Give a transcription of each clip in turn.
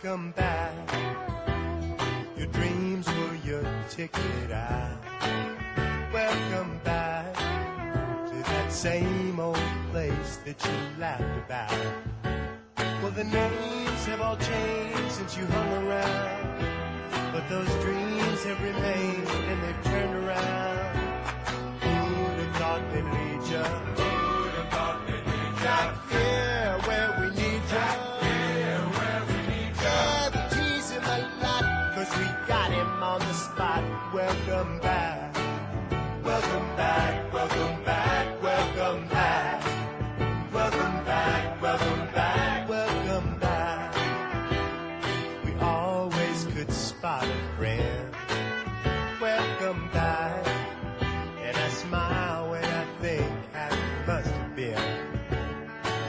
welcome back. Your dreams were your ticket out. Welcome back to that same old place that you laughed about. Well, the names have all changed since you hung around, but those dreams have remained and they've turned around. Who'd have thought they'd lead ya? Who'd have thought they'd lead ya? Back here where we need ya. Yeah, we tease him a lot, 'cause we got him on the spot. Welcome back. Welcome back, welcome back, welcome back. Welcome back, welcome back, welcome back. We always could spot a friend. Welcome back. And I smile when I think how it must have been.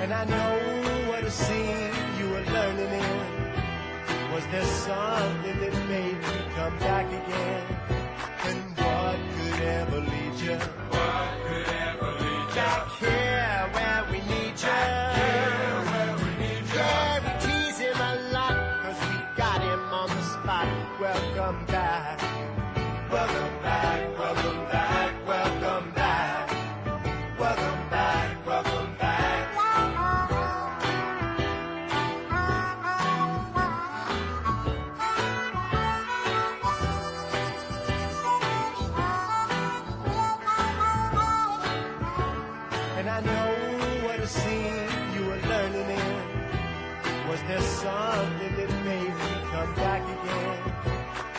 And I know what a scene you were learning in. Was there something that made you come back again? And what could ever lead you? What could ever lead you? Back here where we need you. Back here where we need you. Yeah, we tease him a lot, 'cause we got him on the spot. Welcome back. Welcome back, welcome back, welcome back. Welcome back, welcome back. And I know what a scene you were learning in. Was there something that made you come back again?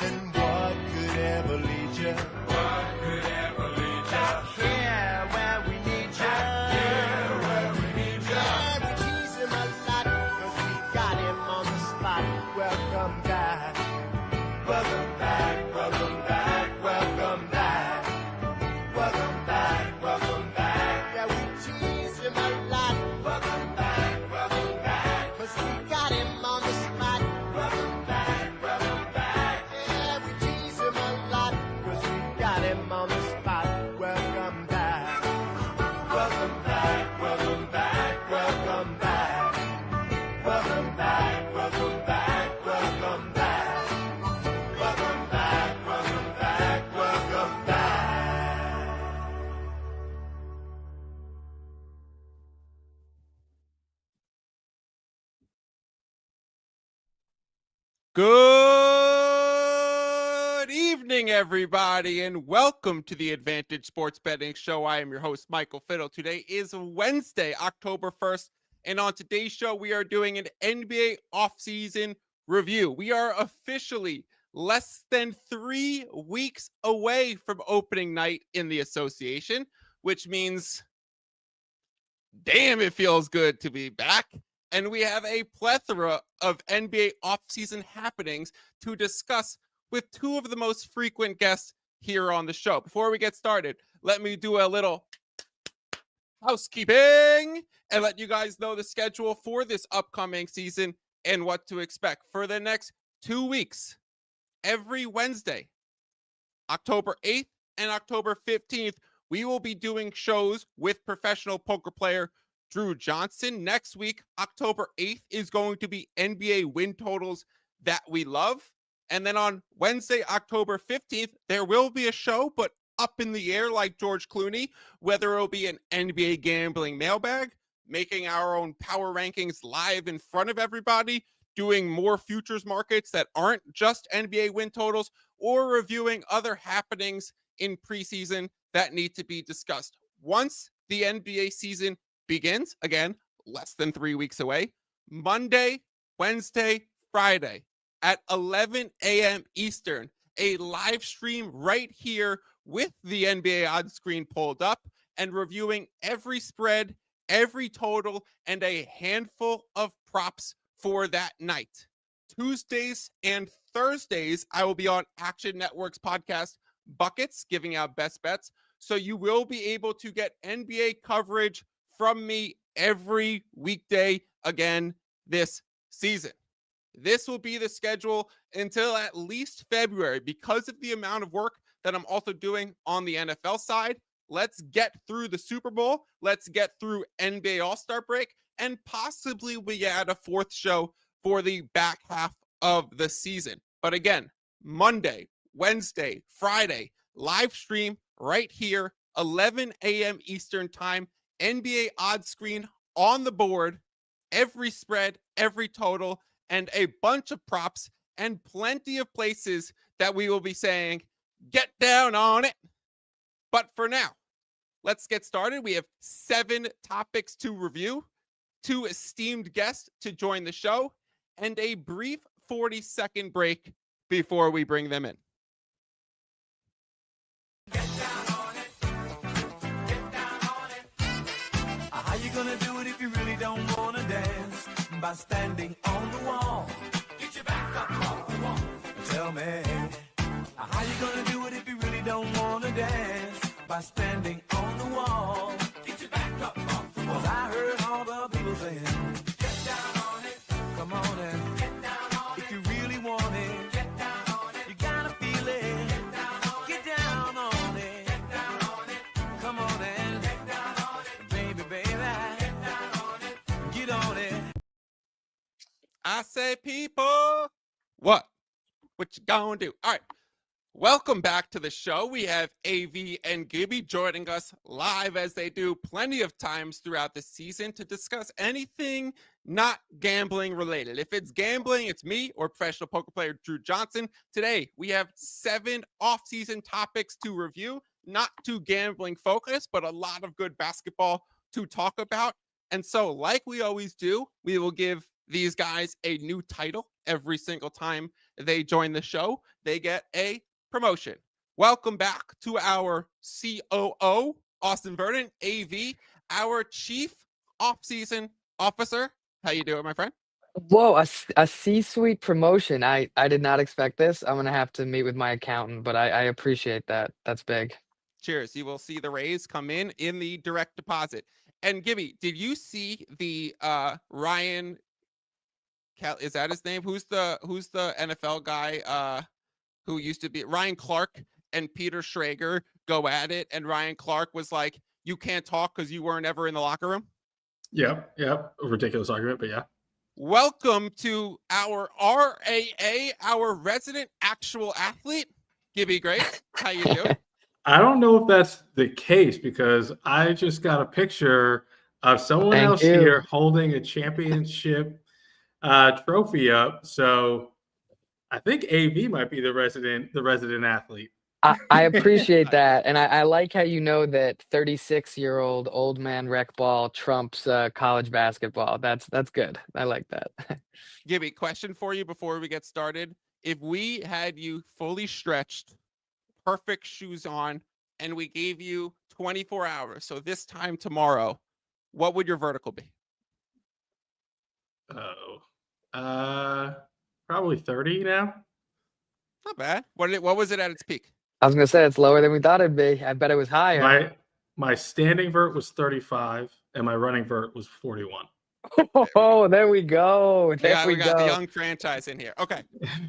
And what could ever lead you? What could ever lead you? Back here where we need you. Back here where we need you. Yeah, we tease him a lot, 'cause we got him on the spot. Welcome back. Welcome back, welcome back, welcome back. Welcome back, welcome back. Yeah, we tease him a lot. Welcome back, 'cause we got him on the spot. Welcome back, yeah, we tease him a lot, 'cause we got him on the spot. Welcome back. Welcome back, welcome back, welcome back. Welcome back, welcome back, welcome back. Welcome back, welcome back, welcome back. Good evening, everybody, and welcome to the Advantage Sports Betting Show. I am your host, Michael Fiddle. Today is Wednesday, October 1st, and on today's show, we are doing an NBA offseason review. We are officially less than 3 weeks away from opening night in the association, which means, damn, it feels good to be back. And we have a plethora of NBA offseason happenings to discuss with two of the most frequent guests here on the show. Before we get started, let me do a little housekeeping and let you guys know the schedule for this upcoming season and what to expect. For the next 2 weeks, every Wednesday, October 8th and October 15th, we will be doing shows with professional poker player Drew Johnson. Next week, October 8th, is going to be NBA win totals that we love. And then on Wednesday, October 15th, there will be a show, but up in the air like George Clooney, whether it'll be an NBA gambling mailbag, making our own power rankings live in front of everybody, doing more futures markets that aren't just NBA win totals, or reviewing other happenings in preseason that need to be discussed. Once the NBA season begins, again, less than 3 weeks away, Monday, Wednesday, Friday at 11 a.m. Eastern, a live stream right here with the NBA odds screen pulled up and reviewing every spread, every total, and a handful of props for that night. Tuesdays and Thursdays, I will be on Action Network's podcast Buckets, giving out best bets. So you will be able to get NBA coverage from me every weekday again this season. This will be the schedule until at least February because of the amount of work that I'm also doing on the NFL side. Let's get through the Super Bowl. Let's get through NBA All-Star break, and possibly we add a fourth show for the back half of the season. But again, Monday, Wednesday, Friday, live stream right here, 11 a.m. Eastern time, NBA odds screen on the board, every spread, every total, and a bunch of props and plenty of places that we will be saying, get down on it. But for now, let's get started. We have 7 topics to review, 2 esteemed guests to join the show, and a brief 40-second break before we bring them in. Get down on it. Get down on it. How you gonna do it if you really don't wanna dance? By standing on the wall. Get your back up off the wall. Tell me, how you gonna do it if you really don't wanna dance? By standing on the wall. Get your back up off the wall. 'Cause I heard all the people saying, get down on it. Come on and get down on it. If you really want it, get down on it. You gotta feel it. Get down on it. Get down on it. Get down on it. Come on and get down on it. Baby, baby. Get down on it. Get on it. I say, people, what you gonna do? All right. Welcome back to the show. We have AV and Gibby joining us live as they do plenty of times throughout the season to discuss anything not gambling related. If it's gambling, it's me or professional poker player Drew Johnson. Today, we have 7 off-season topics to review, not too gambling focused, but a lot of good basketball to talk about. And so, like we always do, we will give these guys a new title every single time they join the show. They get a promotion. Welcome back to our COO, Austin Vernon, AV, our chief off-season officer. How you doing, my friend? Whoa, a C-suite promotion. I did not expect this. I'm gonna have to meet with my accountant, but I appreciate that. That's big. Cheers. You will see the raise come in the direct deposit. And Gibby, did you see the Ryan is that his name? Who's the NFL guy who used to be Ryan Clark and Peter Schrager go at it, and Ryan Clark was like, you can't talk because you weren't ever in the locker room? Yep. A ridiculous argument, but yeah. Welcome to our RAA, our resident actual athlete, Gibby Grace. How you doing? I don't know if that's the case because I just got a picture of someone else here holding a championship trophy up. So I think AV might be the resident athlete. I appreciate that. And I like how you know that 36-year-old old man rec ball trumps college basketball. That's good. I like that. Gibby, question for you before we get started. If we had you fully stretched, perfect shoes on, and we gave you 24 hours, so this time tomorrow, what would your vertical be? Probably 30 now. Not bad. What was it at its peak? I was gonna say it's lower than we thought it'd be. I bet it was higher. My standing vert was 35, and my running vert was 41. Oh, there we go. We got the young franchise in here. Okay,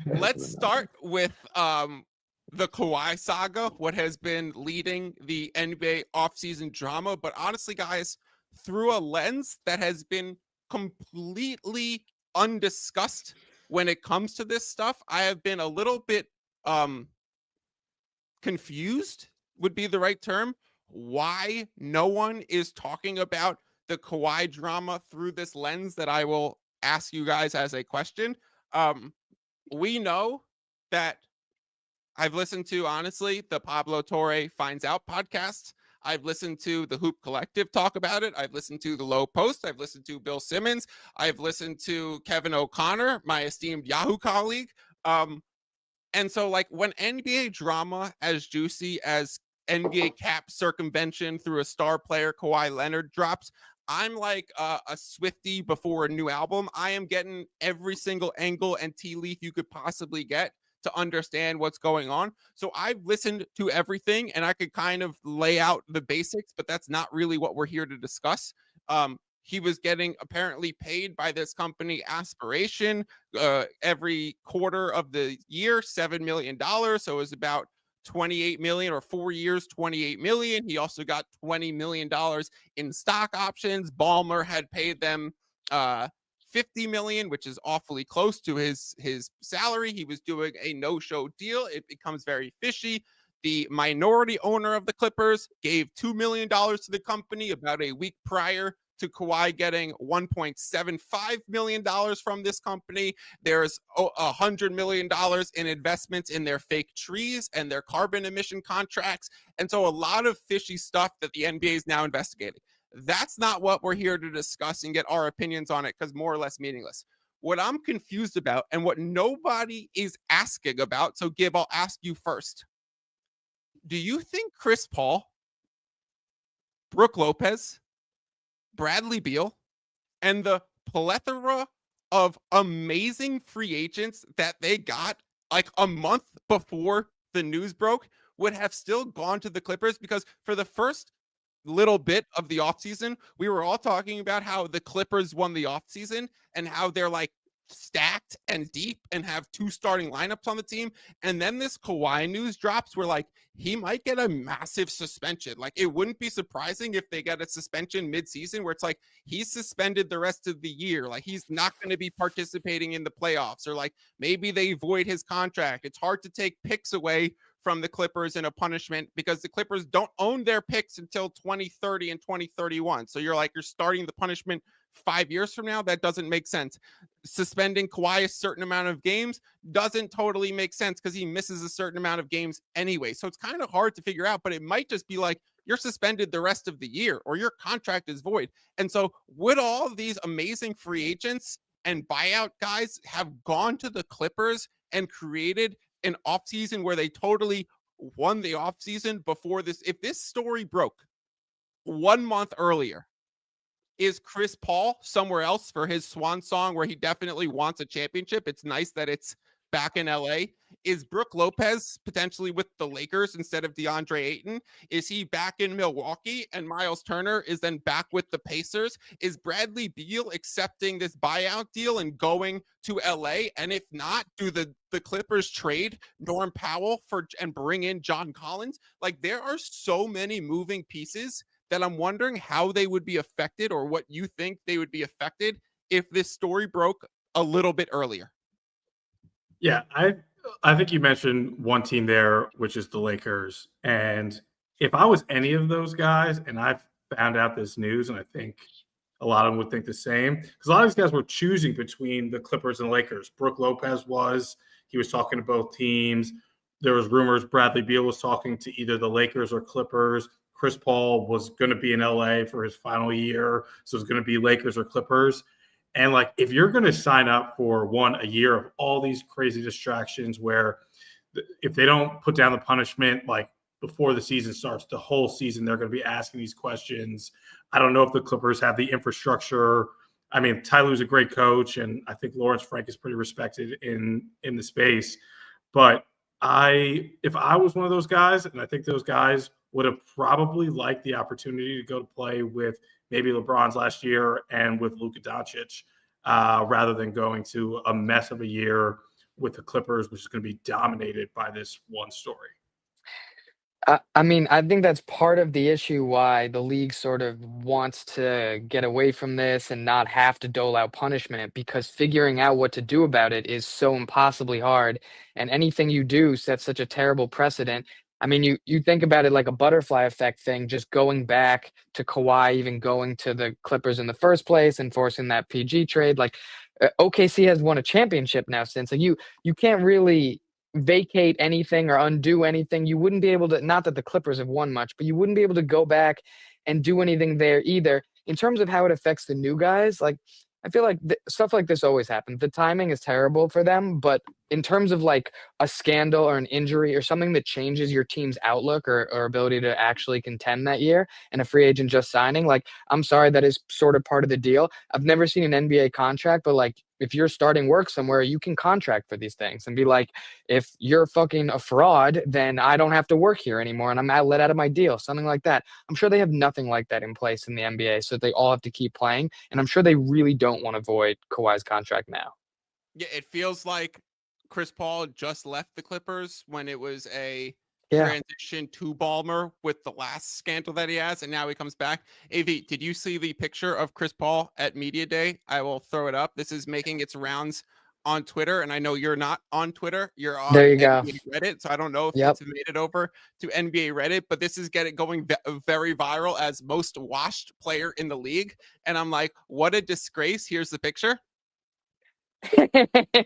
let's start with the Kawhi saga, what has been leading the NBA offseason drama. But honestly, guys, through a lens that has been completely undiscussed when it comes to this stuff, I have been a little bit confused would be the right term, why no one is talking about the Kawhi drama through this lens that I will ask you guys as a question. We know that I've listened to, honestly, the Pablo Torre Finds Out podcast. I've listened to the Hoop Collective talk about it. I've listened to the Low Post. I've listened to Bill Simmons. I've listened to Kevin O'Connor, my esteemed Yahoo colleague. And so, like, when NBA drama as juicy as NBA cap circumvention through a star player, Kawhi Leonard, drops, I'm like a Swiftie before a new album. I am getting every single angle and tea leaf you could possibly get to understand what's going on. So I've listened to everything and I could kind of lay out the basics, but that's not really what we're here to discuss. He was getting apparently paid by this company Aspiration every quarter of the year, $7 million. So it was about 28 million, or 4 years, 28 million. He also got $20 million in stock options. Ballmer had paid them $50 million, which is awfully close to his salary. He was doing a no-show deal. It becomes very fishy. The minority owner of the Clippers gave $2 million to the company about a week prior to Kawhi getting $1.75 million from this company. There's $100 million in investments in their fake trees and their carbon emission contracts. And so a lot of fishy stuff that the NBA is now investigating. That's not what we're here to discuss and get our opinions on it, because more or less meaningless. What I'm confused about and what nobody is asking about, so Gib, I'll ask you first. Do you think Chris Paul, Brook Lopez, Bradley Beal, and the plethora of amazing free agents that they got like a month before the news broke would have still gone to the Clippers? Because for the first little bit of the offseason, we were all talking about how the Clippers won the offseason and how they're like stacked and deep and have 2 starting lineups on the team. And then this Kawhi news drops where like he might get a massive suspension. Like it wouldn't be surprising if they get a suspension mid-season where it's like he's suspended the rest of the year. Like he's not going to be participating in the playoffs, or like maybe they void his contract. It's hard to take picks away from the Clippers in a punishment because the Clippers don't own their picks until 2030 and 2031. So you're starting the punishment 5 years from now. That doesn't make sense. Suspending Kawhi a certain amount of games doesn't totally make sense because he misses a certain amount of games anyway. So it's kind of hard to figure out, but it might just be like you're suspended the rest of the year or your contract is void. And so would all of these amazing free agents and buyout guys have gone to the Clippers and created an offseason where they totally won the offseason before this? If this story broke 1 month earlier, is Chris Paul somewhere else for his swan song where he definitely wants a championship? It's nice that it's back in LA. Is Brook Lopez potentially with the Lakers instead of DeAndre Ayton? Is he back in Milwaukee and Miles Turner is then back with the Pacers? Is Bradley Beal accepting this buyout deal and going to LA? And if not, do the Clippers trade Norm Powell and bring in John Collins? Like there are so many moving pieces that I'm wondering how they would be affected, or what you think they would be affected if this story broke a little bit earlier. Yeah, I think you mentioned one team there, which is the Lakers. And if I was any of those guys and I found out this news, and I think a lot of them would think the same, because a lot of these guys were choosing between the Clippers and the Lakers. Brook Lopez he was talking to both teams. There was rumors Bradley Beal was talking to either the Lakers or Clippers. Chris Paul was going to be in LA for his final year, so it's going to be Lakers or Clippers. And like, if you're going to sign up for a year of all these crazy distractions where if they don't put down the punishment, like before the season starts, the whole season, they're going to be asking these questions. I don't know if the Clippers have the infrastructure. I mean, Ty Lue's a great coach, and I think Lawrence Frank is pretty respected in the space. But if I was one of those guys, and I think those guys would have probably liked the opportunity to go to play with maybe LeBron's last year and with Luka Doncic, rather than going to a mess of a year with the Clippers, which is going to be dominated by this one story. I mean, I think that's part of the issue why the league sort of wants to get away from this and not have to dole out punishment, because figuring out what to do about it is so impossibly hard. And anything you do sets such a terrible precedent. I mean, you think about it like a butterfly effect thing, just going back to Kawhi, even going to the Clippers in the first place and forcing that PG trade. Like OKC has won a championship now since. Like you can't really vacate anything or undo anything. You wouldn't be able to, not that the Clippers have won much, but you wouldn't be able to go back and do anything there either. In terms of how it affects the new guys, like I feel like stuff like this always happens. The timing is terrible for them, but in terms of like a scandal or an injury or something that changes your team's outlook or ability to actually contend that year, and a free agent just signing, like, I'm sorry, that is sort of part of the deal. I've never seen an NBA contract, but like, if you're starting work somewhere, you can contract for these things and be like, if you're fucking a fraud, then I don't have to work here anymore and I'm let out of my deal, something like that. I'm sure they have nothing like that in place in the NBA, so they all have to keep playing. And I'm sure they really don't want to void Kawhi's contract now. Yeah, it feels like Chris Paul just left the Clippers when it was a transition to Ballmer with the last scandal that he has, and now he comes back. AV, did you see the picture of Chris Paul at Media Day? I will throw it up. This is making its rounds on Twitter, and I know you're not on Twitter. You're on NBA Reddit, so I don't know if it's made it over to NBA Reddit, but this is going very viral as most washed player in the league. And I'm like, what a disgrace. Here's the picture.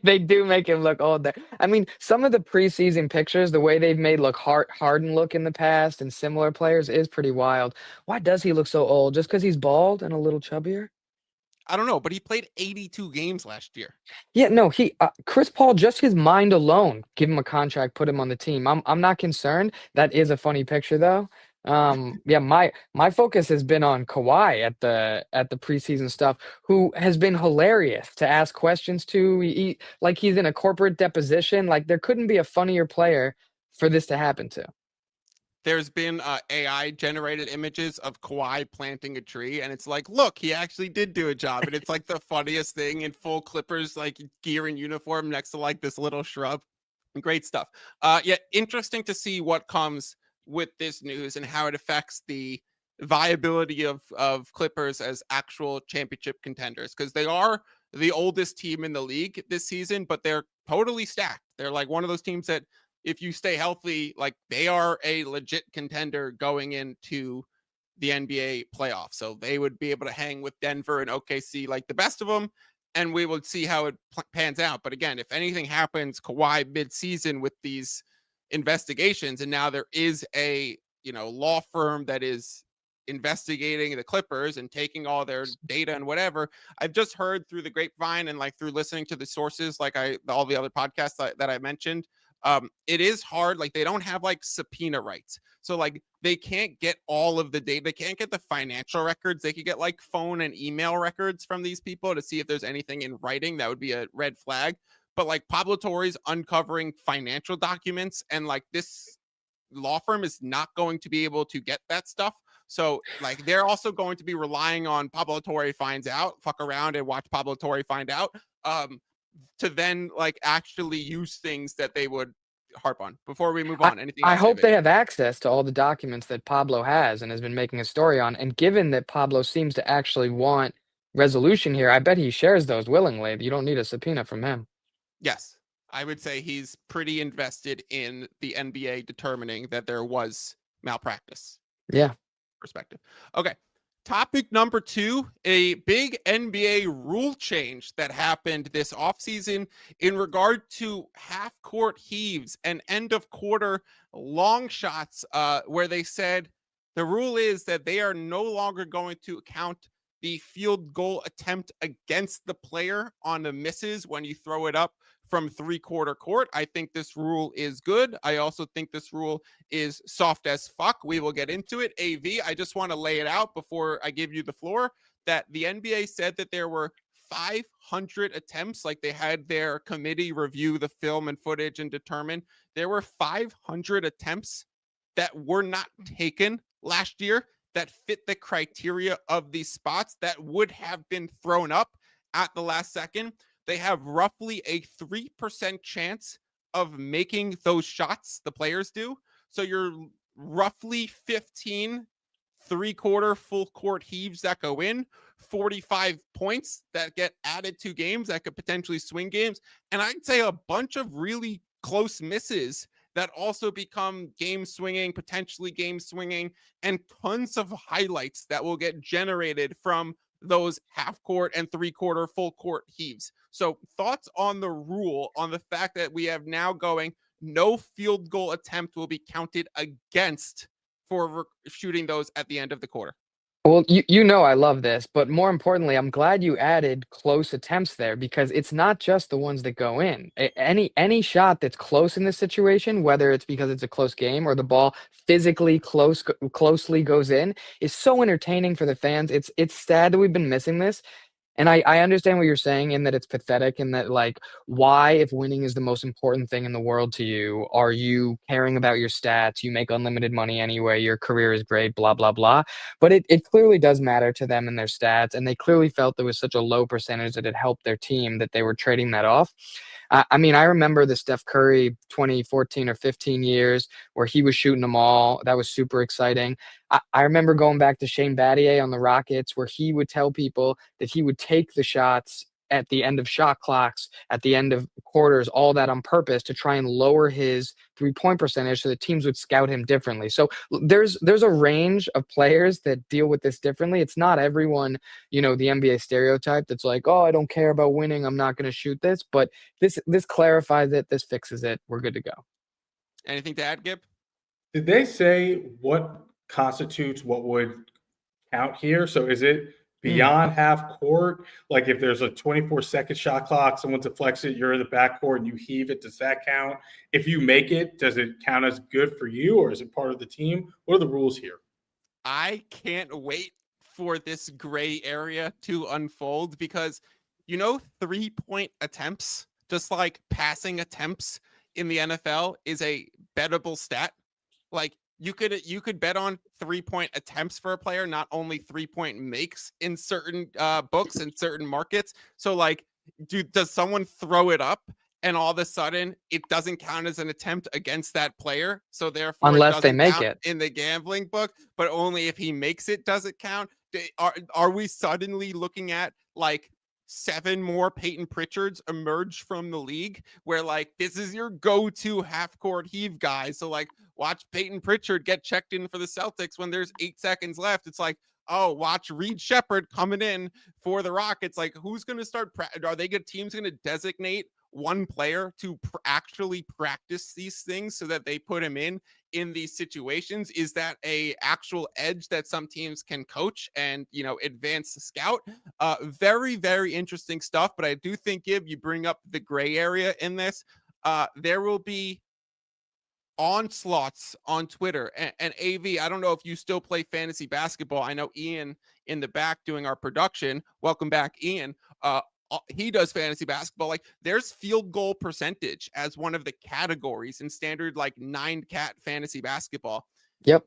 They do make him look old there. I mean, some of the preseason pictures, the way they've made Harden look in the past and similar players is pretty wild. Why does he look so old? Just because he's bald and a little chubbier? I don't know, but he played 82 games last year. Yeah, no, Chris Paul, just his mind alone, give him a contract, put him on the team. I'm not concerned. That is a funny picture though. Yeah, my focus has been on Kawhi at the preseason stuff, who has been hilarious to ask questions to. Like he's in a corporate deposition. Like there couldn't be a funnier player for this to happen to. There's been AI generated images of Kawhi planting a tree, and it's like, look, he actually did do a job. And it's like the funniest thing in full Clippers like gear and uniform next to like this little shrub. Great stuff. Yeah, interesting to see what comes with this news and how it affects the viability of Clippers as actual championship contenders, because they are the oldest team in the league this season, but they're totally stacked. They're like one of those teams that if you stay healthy, like they are a legit contender going into the NBA playoffs. So they would be able to hang with Denver and OKC like the best of them, and we will see how it pans out. But again, if anything happens, Kawhi mid-season with these investigations, and now there is a law firm that is investigating the Clippers and taking all their data and whatever. I've just heard through the grapevine and like through listening to the sources, like all the other podcasts that I mentioned, it is hard. Like they don't have like subpoena rights. So like they can't get all of the data. They can't get the financial records. They could get like phone and email records from these people to see if there's anything in writing that would be a red flag. But like Pablo Torre's uncovering financial documents, and like this law firm is not going to be able to get that stuff. So like they're also going to be relying on Pablo Torre finds out, fuck around and watch Pablo Torre find out, to then like actually use things that they would harp on. Before we move on, anything else? I hope they have access to all the documents that Pablo has and has been making a story on. And given that Pablo seems to actually want resolution here, I bet he shares those willingly. You don't need a subpoena from him. Yes, I would say he's pretty invested in the NBA determining that there was malpractice. Yeah. Perspective. Okay. Topic number 2, a big NBA rule change that happened this offseason in regard to half-court heaves and end-of-quarter long shots, where they said the rule is that they are no longer going to count the field goal attempt against the player on the misses when you throw it up from three-quarter court. I think this rule is good. I also think this rule is soft as fuck. We will get into it. AV, I just want to lay it out before I give you the floor that the NBA said that there were 500 attempts, like they had their committee review the film and footage and determine there were 500 attempts that were not taken last year that fit the criteria of these spots that would have been thrown up at the last second. They have roughly a 3% chance of making those shots, the players do. So you're roughly 15 three-quarter full court heaves that go in, 45 points that get added to games that could potentially swing games. And I'd say a bunch of really close misses that also become game swinging, potentially game swinging, and tons of highlights that will get generated from those half court and three-quarter full court heaves. So thoughts on the rule, on the fact that we have now going, no field goal attempt will be counted against for shooting those at the end of the quarter. Well, you know I love this, but more importantly, I'm glad you added close attempts there, because it's not just the ones that go in. Any shot that's close in this situation, whether it's because it's a close game or the ball physically closely goes in, is so entertaining for the fans. It's sad that we've been missing this. And I understand what you're saying in that it's pathetic, and that like, why, if winning is the most important thing in the world to you, are you caring about your stats? You make unlimited money anyway. Your career is great, blah, blah, blah. But it clearly does matter to them and their stats. And they clearly felt there was such a low percentage that it helped their team that they were trading that off. I mean, I remember the Steph Curry 2014 or 15 years where he was shooting them all. That was super exciting. I remember going back to Shane Battier on the Rockets where he would tell people that he would take the shots at the end of shot clocks, at the end of quarters, all that on purpose to try and lower his three-point percentage so the teams would scout him differently. So there's a range of players that deal with this differently. It's not everyone, the NBA stereotype that's like, oh, I don't care about winning, I'm not going to shoot this. But this clarifies it. This fixes it. We're good to go. Anything to add, Gib? Did they say what constitutes what would count here? So is it beyond half court? Like if there's a 24-second shot clock, someone deflects it, you're in the backcourt and you heave it, does that count? If you make it, does it count as good for you or is it part of the team? What are the rules here? I can't wait for this gray area to unfold because, 3-point attempts, just like passing attempts in the NFL is a bettable stat. Like you could bet on 3-point attempts for a player, not only 3-point makes in certain books and certain markets. So like, does someone throw it up and all of a sudden it doesn't count as an attempt against that player? So therefore, unless they make count it in the gambling book, but only if he makes it does it count. Are we suddenly looking at like 7 more Peyton Pritchards emerge from the league where like this is your go-to half-court heave guy? So like watch Peyton Pritchard get checked in for the Celtics when there's 8 seconds left. It's like, oh, watch Reed Shepherd coming in for the Rockets. Like who's going to start? Are they good teams going to designate one player to actually practice these things so that they put him in these situations? Is that a actual edge that some teams can coach and, advance the scout? Very, very interesting stuff. But I do think, Gib, you bring up the gray area in this. There will be onslaughts on Twitter and AV. I don't know if you still play fantasy basketball. I know Ian in the back doing our production. Welcome back, Ian. He does fantasy basketball. Like there's field goal percentage as one of the categories in standard like 9-cat fantasy basketball. Yep.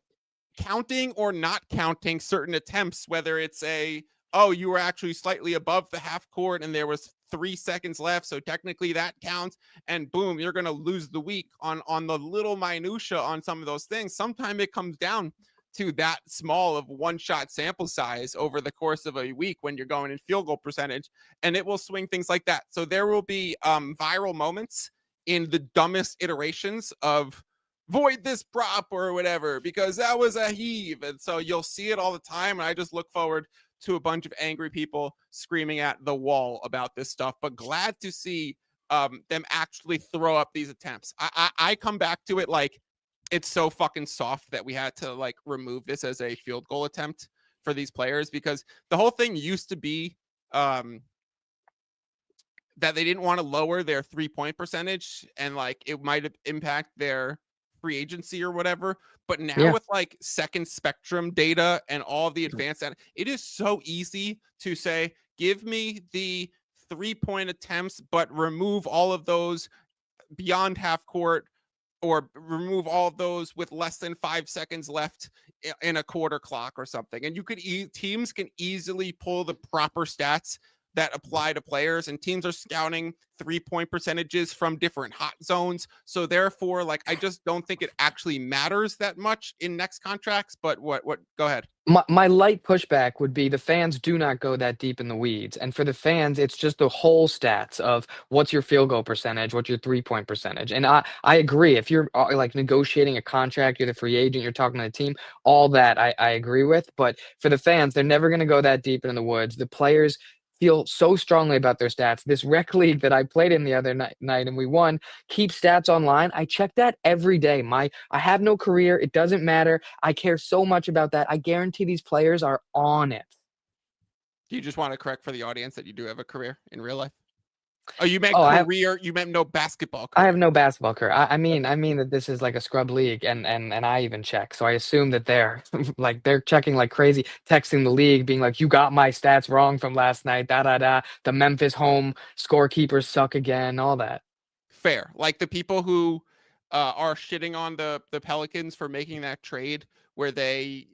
Counting or not counting certain attempts, whether it's you were actually slightly above the half court and there was 3 seconds left, so technically that counts, and boom, you're going to lose the week on the little minutia on some of those things. Sometimes it comes down to that small of one-shot sample size over the course of a week when you're going in field goal percentage, and it will swing things like that. So there will be viral moments in the dumbest iterations of void this prop or whatever because that was a heave, and so you'll see it all the time, and I just look forward to a bunch of angry people screaming at the wall about this stuff, but glad to see them actually throw up these attempts. I come back to it like it's so fucking soft that we had to like remove this as a field goal attempt for these players because the whole thing used to be that they didn't want to lower their 3-point percentage and like it might impact their free agency or whatever. But now with like second spectrum data and all the advanced data, it is so easy to say, give me the 3-point attempts, but remove all of those beyond half court or remove all of those with less than 5 seconds left in a quarter clock or something. And you could teams can easily pull the proper stats that apply to players, and teams are scouting 3-point percentages from different hot zones. So therefore, like, I just don't think it actually matters that much in next contracts, but what, go ahead. My light pushback would be the fans do not go that deep in the weeds. And for the fans, it's just the whole stats of what's your field goal percentage, what's your 3-point percentage. And I agree. If you're like negotiating a contract, you're the free agent, you're talking to the team, all that I agree with. But for the fans, they're never going to go that deep in the woods. The players feel so strongly about their stats. This rec league that I played in the other night and we won, keep stats online. I check that every day. I have no career. It doesn't matter. I care so much about that. I guarantee these players are on it. Do you just want to correct for the audience that you do have a career in real life? Oh, you meant career. You meant no basketball career. I have no basketball career. I mean that this is like a scrub league, and I even check. So I assume that they're they're checking like crazy, texting the league, being like, "You got my stats wrong from last night." The Memphis home scorekeepers suck again. All that. Fair. Like the people who are shitting on the Pelicans for making that trade where they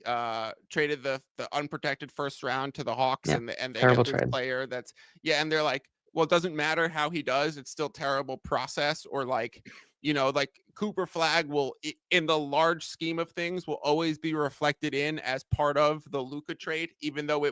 traded the unprotected first round to the Hawks, and they get this player that's and they're like, well, it doesn't matter how he does. It's still terrible process, or like, like Cooper Flag will, in the large scheme of things, will always be reflected in as part of the Luka trade, even though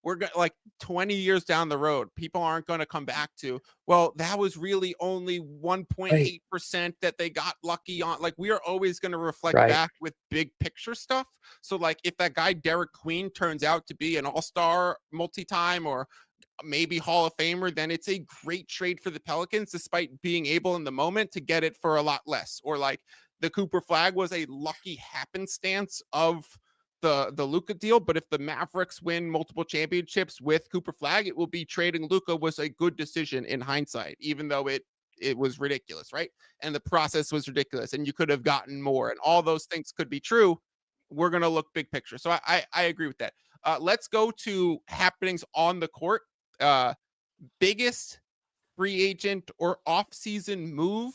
we're going like 20 years down the road, people aren't going to come back to, well, that was really only 1.8% that they got lucky on. Like, we are always going to reflect back with big picture stuff. So like, if that guy Derek Queen turns out to be an all-star multi-time or maybe Hall of Famer, then it's a great trade for the Pelicans, despite being able in the moment to get it for a lot less. Or like the Cooper Flag was a lucky happenstance of the Luka deal. But if the Mavericks win multiple championships with Cooper Flag, it will be trading Luka was a good decision in hindsight, even though it was ridiculous, right? And the process was ridiculous, and you could have gotten more, and all those things could be true. We're going to look big picture. So I agree with that. Let's go to happenings on the court. Biggest free agent or off-season move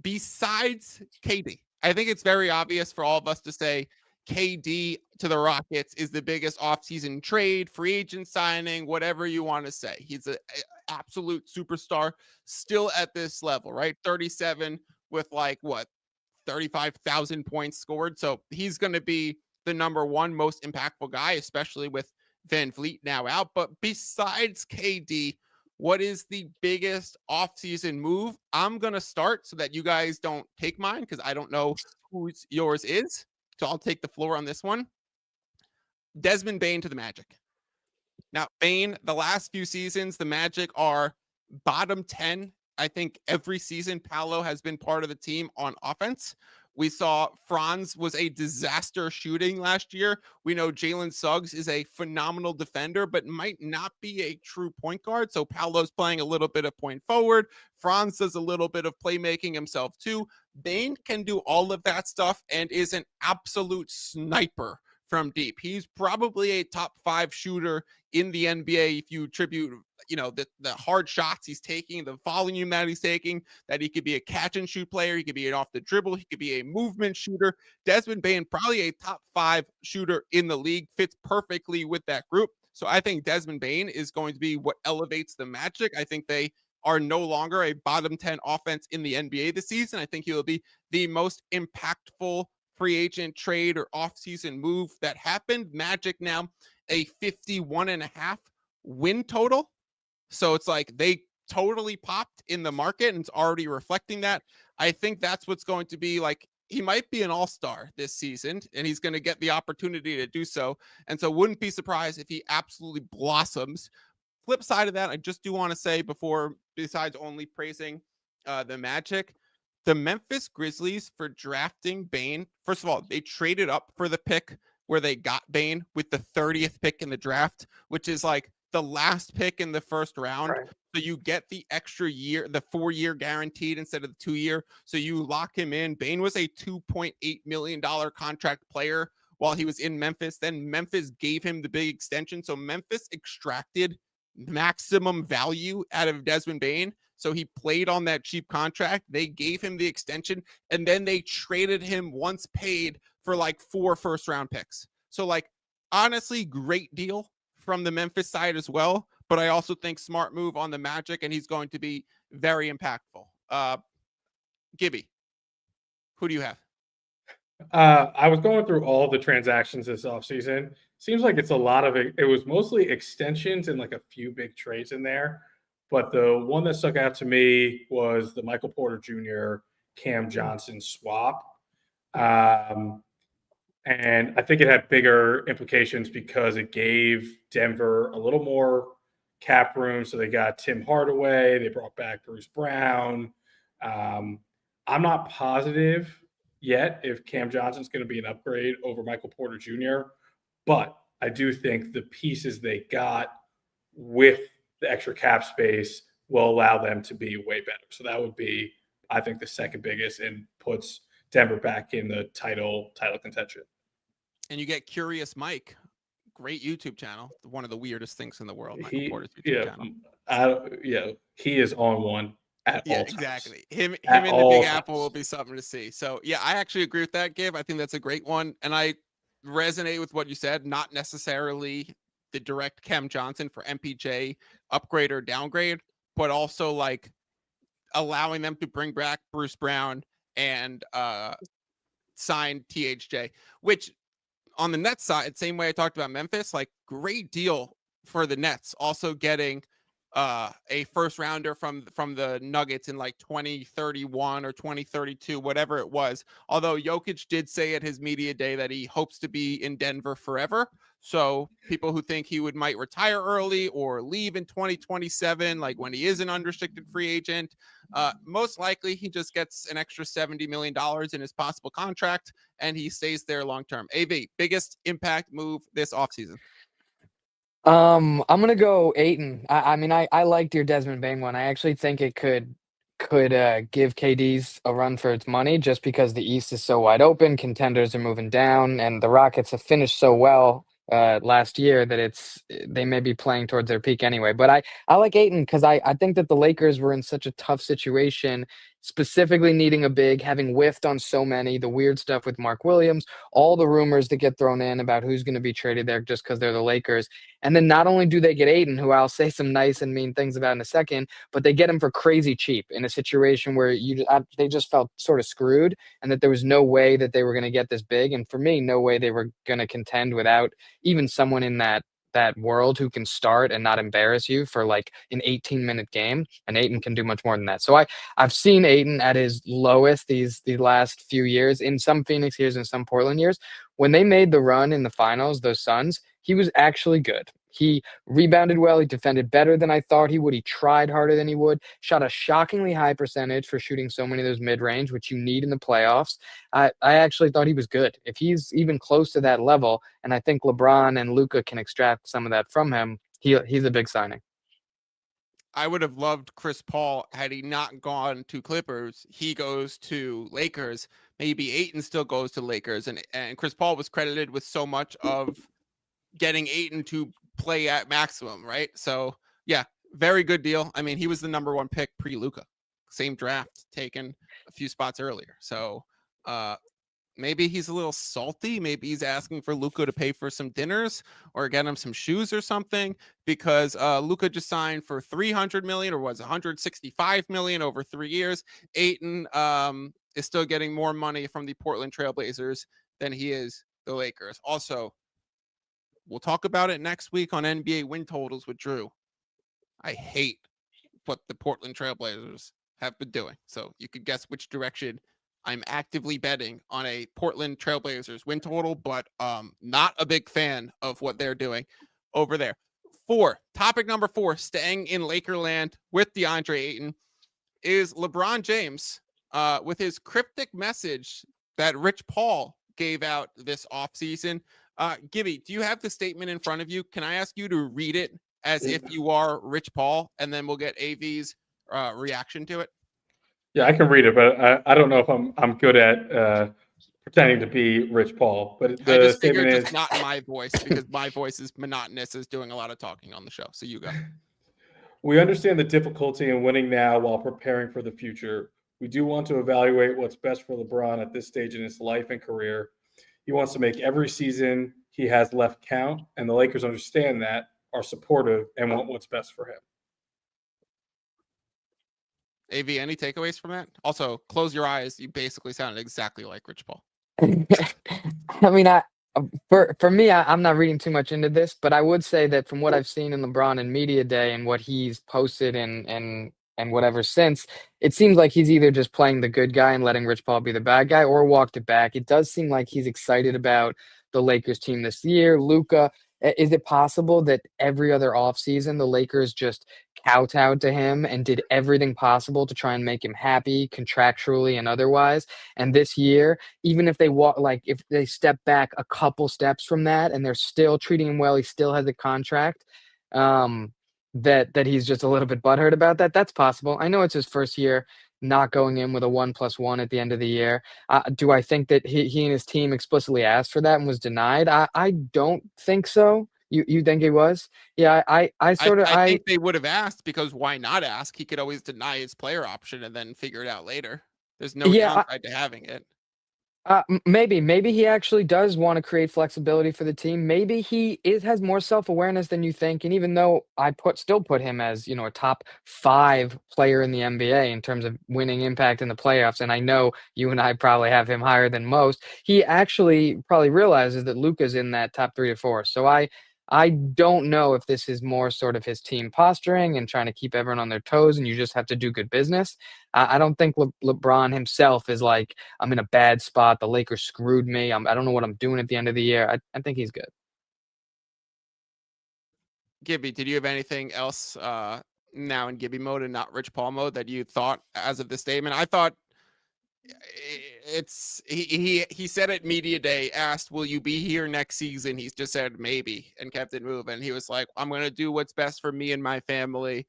besides KD. I think it's very obvious for all of us to say KD to the Rockets is the biggest off-season trade, free agent signing, whatever you want to say. He's an absolute superstar still at this level, right? 37 with like 35,000 points scored. So he's going to be the number one most impactful guy, especially with Van Vliet now out. But besides KD, what is the biggest offseason move? I'm going to start so that you guys don't take mine, because I don't know who yours is. So I'll take the floor on this one. Desmond Bane to the Magic. Now, Bane, the last few seasons, the Magic are bottom 10. I think every season Paolo has been part of the team on offense. We saw Franz was a disaster shooting last year. We know Jalen Suggs is a phenomenal defender, but might not be a true point guard. So Paolo's playing a little bit of point forward. Franz does a little bit of playmaking himself too. Bane can do all of that stuff and is an absolute sniper from deep. He's probably a top 5 shooter in the NBA if you attribute, the hard shots he's taking, the volume that he's taking, that he could be a catch and shoot player. He could be an off the dribble. He could be a movement shooter. Desmond Bane, probably a top 5 shooter in the league, fits perfectly with that group. So I think Desmond Bane is going to be what elevates the Magic. I think they are no longer a bottom 10 offense in the NBA this season. I think he will be the most impactful free agent trade or offseason move that happened. Magic now a 51.5 win total. So it's like they totally popped in the market, and it's already reflecting that. I think that's what's going to be like. He might be an all-star this season, and he's going to get the opportunity to do so. And so wouldn't be surprised if he absolutely blossoms. Flip side of that, I just do want to say besides only praising the Magic, the Memphis Grizzlies for drafting Bane. First of all, they traded up for the pick where they got Bane with the 30th pick in the draft, which is like the last pick in the first round. Right. So you get the extra year, the 4-year guaranteed instead of the 2-year. So you lock him in. Bane was a $2.8 million contract player while he was in Memphis. Then Memphis gave him the big extension. So Memphis extracted maximum value out of Desmond Bane. So he played on that cheap contract. They gave him the extension, and then they traded him once paid for like 4 first-round picks. So like, honestly, great deal from the Memphis side as well. But I also think smart move on the Magic, and he's going to be very impactful. Gibby, who do you have? I was going through all the transactions this offseason. Seems like it's a lot of it. It was mostly extensions and like a few big trades in there. But the one that stuck out to me was the Michael Porter Jr. Cam Johnson swap. And I think it had bigger implications because it gave Denver a little more cap room. So they got Tim Hardaway. They brought back Bruce Brown. I'm not positive yet if Cam Johnson's going to be an upgrade over Michael Porter Jr., but I do think the pieces they got with the extra cap space will allow them to be way better. So that would be, I think, the second biggest, and puts Denver back in the title contention. And you get Curious Mike, great YouTube channel, one of the weirdest things in the world. Michael Porter's YouTube channel. He is on one at all times. Exactly. Him in the Big Apple will be something to see. So yeah, I actually agree with that, Gib. I think that's a great one, and I resonate with what you said. Not necessarily the direct Cam Johnson for MPJ upgrade or downgrade, but also like allowing them to bring back Bruce Brown and sign THJ, which on the Nets side, same way I talked about Memphis, like great deal for the Nets. Also getting a first rounder from the Nuggets in like 2031 or 2032, whatever it was. Although Jokic did say at his media day that he hopes to be in Denver forever. So people who think he might retire early or leave in 2027, like when he is an unrestricted free agent, most likely he just gets an extra $70 million in his possible contract and he stays there long term. AV, biggest impact move this offseason. I'm gonna go Ayton. I mean, I liked your Desmond Bane one. I actually think it could give KD's a run for its money just because the East is so wide open. Contenders are moving down, and the Rockets have finished so well last year that they may be playing towards their peak anyway. But I like Ayton because I think that the Lakers were in such a tough situation, specifically needing a big, having whiffed on so many, the weird stuff with Mark Williams, all the rumors that get thrown in about who's going to be traded there just because they're the Lakers. And then not only do they get Ayton, who I'll say some nice and mean things about in a second, but they get him for crazy cheap in a situation where they just felt sort of screwed and that there was no way that they were going to get this big. And for me, no way they were going to contend without even someone in that world who can start and not embarrass you for like an 18-minute game. And Ayton can do much more than that. So I've seen Ayton at his lowest these last few years, in some Phoenix years and some Portland years. When they made the run in the finals, those Suns, he was actually good. He rebounded well. He defended better than I thought he would. He tried harder than he would. Shot a shockingly high percentage for shooting so many of those mid-range, which you need in the playoffs. I actually thought he was good. If he's even close to that level, and I think LeBron and Luka can extract some of that from him, he's a big signing. I would have loved Chris Paul had he not gone to Clippers. He goes to Lakers. Maybe Ayton still goes to Lakers. And Chris Paul was credited with so much of getting Ayton to play at maximum, right? So, yeah, very good deal. I mean, he was the number one pick pre-Luka. Same draft, taken a few spots earlier. So, maybe he's a little salty. Maybe he's asking for Luka to pay for some dinners or get him some shoes or something, because Luka just signed for $300 million, or was $165 million over 3 years. Ayton is still getting more money from the Portland Trailblazers than he is the Lakers. Also, we'll talk about it next week on NBA win totals with Drew. I hate what the Portland Trailblazers have been doing. So you could guess which direction I'm actively betting on a Portland Trailblazers win total, but not a big fan of what they're doing over there. Topic number 4, staying in Lakerland with DeAndre Ayton, is LeBron James with his cryptic message that Rich Paul gave out this offseason. Gibby, do you have the statement in front of you? Can I ask you to read it as if you are Rich Paul, and then we'll get AV's reaction to it? Yeah, I can read it, but I don't know if I'm good at pretending to be Rich Paul. But the I just statement figured is just not my voice, because my voice is monotonous as doing a lot of talking on the show. So you go. We understand the difficulty in winning now while preparing for the future. We do want to evaluate what's best for LeBron at this stage in his life and career. He wants to make every season he has left count, and the Lakers understand that, are supportive, and want what's best for him. AV, any takeaways from that? Also, close your eyes. You basically sounded exactly like Rich Paul. I mean, for me, I'm not reading too much into this, but I would say that from what I've seen in LeBron and media day and what he's posted and whatever since, it seems like he's either just playing the good guy and letting Rich Paul be the bad guy, or walked it back. It does seem like he's excited about the Lakers team this year. Luka, is it possible that every other offseason the Lakers just kowtowed to him and did everything possible to try and make him happy contractually and otherwise? And this year, even if if they step back a couple steps from that and they're still treating him well, he still has a contract, that he's just a little bit butthurt about that. That's possible. I know it's his first year not going in with a 1+1 at the end of the year. Do I think that he and his team explicitly asked for that and was denied? I don't think so. You think he was? Yeah, I think they would have asked, because why not ask? He could always deny his player option and then figure it out later. There's no downside to having it. Maybe he actually does want to create flexibility for the team. Maybe he has more self-awareness than you think. And even though I still put him as, a top 5 player in the NBA in terms of winning impact in the playoffs, and I know you and I probably have him higher than most, he actually probably realizes that Luka's in that top 3 or 4. So I don't know if this is more sort of his team posturing and trying to keep everyone on their toes, and you just have to do good business. I don't think LeBron himself is like, I'm in a bad spot. The Lakers screwed me. I don't know what I'm doing at the end of the year. I think he's good. Gibby, did you have anything else now in Gibby mode and not Rich Paul mode that you thought as of the statement? I thought he said at media day, asked, will you be here next season? He's just said maybe and kept it moving. He was like, I'm going to do what's best for me and my family.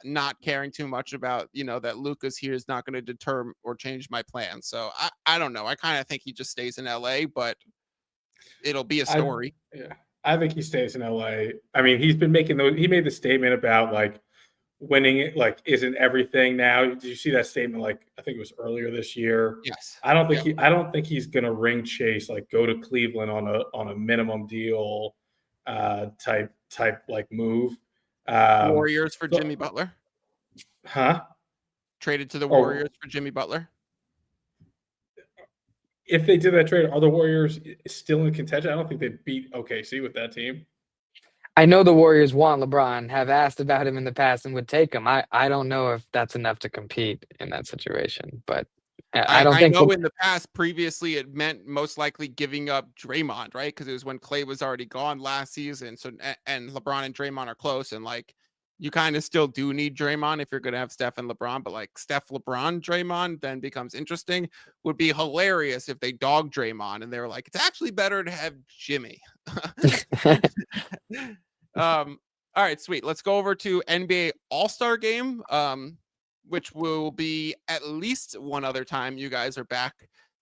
Not caring too much about, that Luka's here is not going to deter or change my plans. So I don't know. I kind of think he just stays in LA, but it'll be a story. I think he stays in LA. I mean, he made the statement about like winning it, like isn't everything now. Did you see that statement? Like, I think it was earlier this year. Yes. I don't think he's going to ring chase, like go to Cleveland on a minimum deal type like move. Warriors for Jimmy Butler. Huh? Traded to the Warriors for Jimmy Butler. If they did that trade, are the Warriors still in contention? I don't think they beat OKC with that team. I know the Warriors want LeBron, have asked about him in the past and would take him. I don't know if that's enough to compete in that situation, but I don't think. I know in the past, previously, it meant most likely giving up Draymond, right? Because it was when Clay was already gone last season. So, and LeBron and Draymond are close, and like you kind of still do need Draymond if you're going to have Steph and LeBron. But like Steph, LeBron, Draymond then becomes interesting. Would be hilarious if they dog Draymond and they were like, it's actually better to have Jimmy. All right, sweet. Let's go over to NBA All-Star Game. Which will be at least one other time you guys are back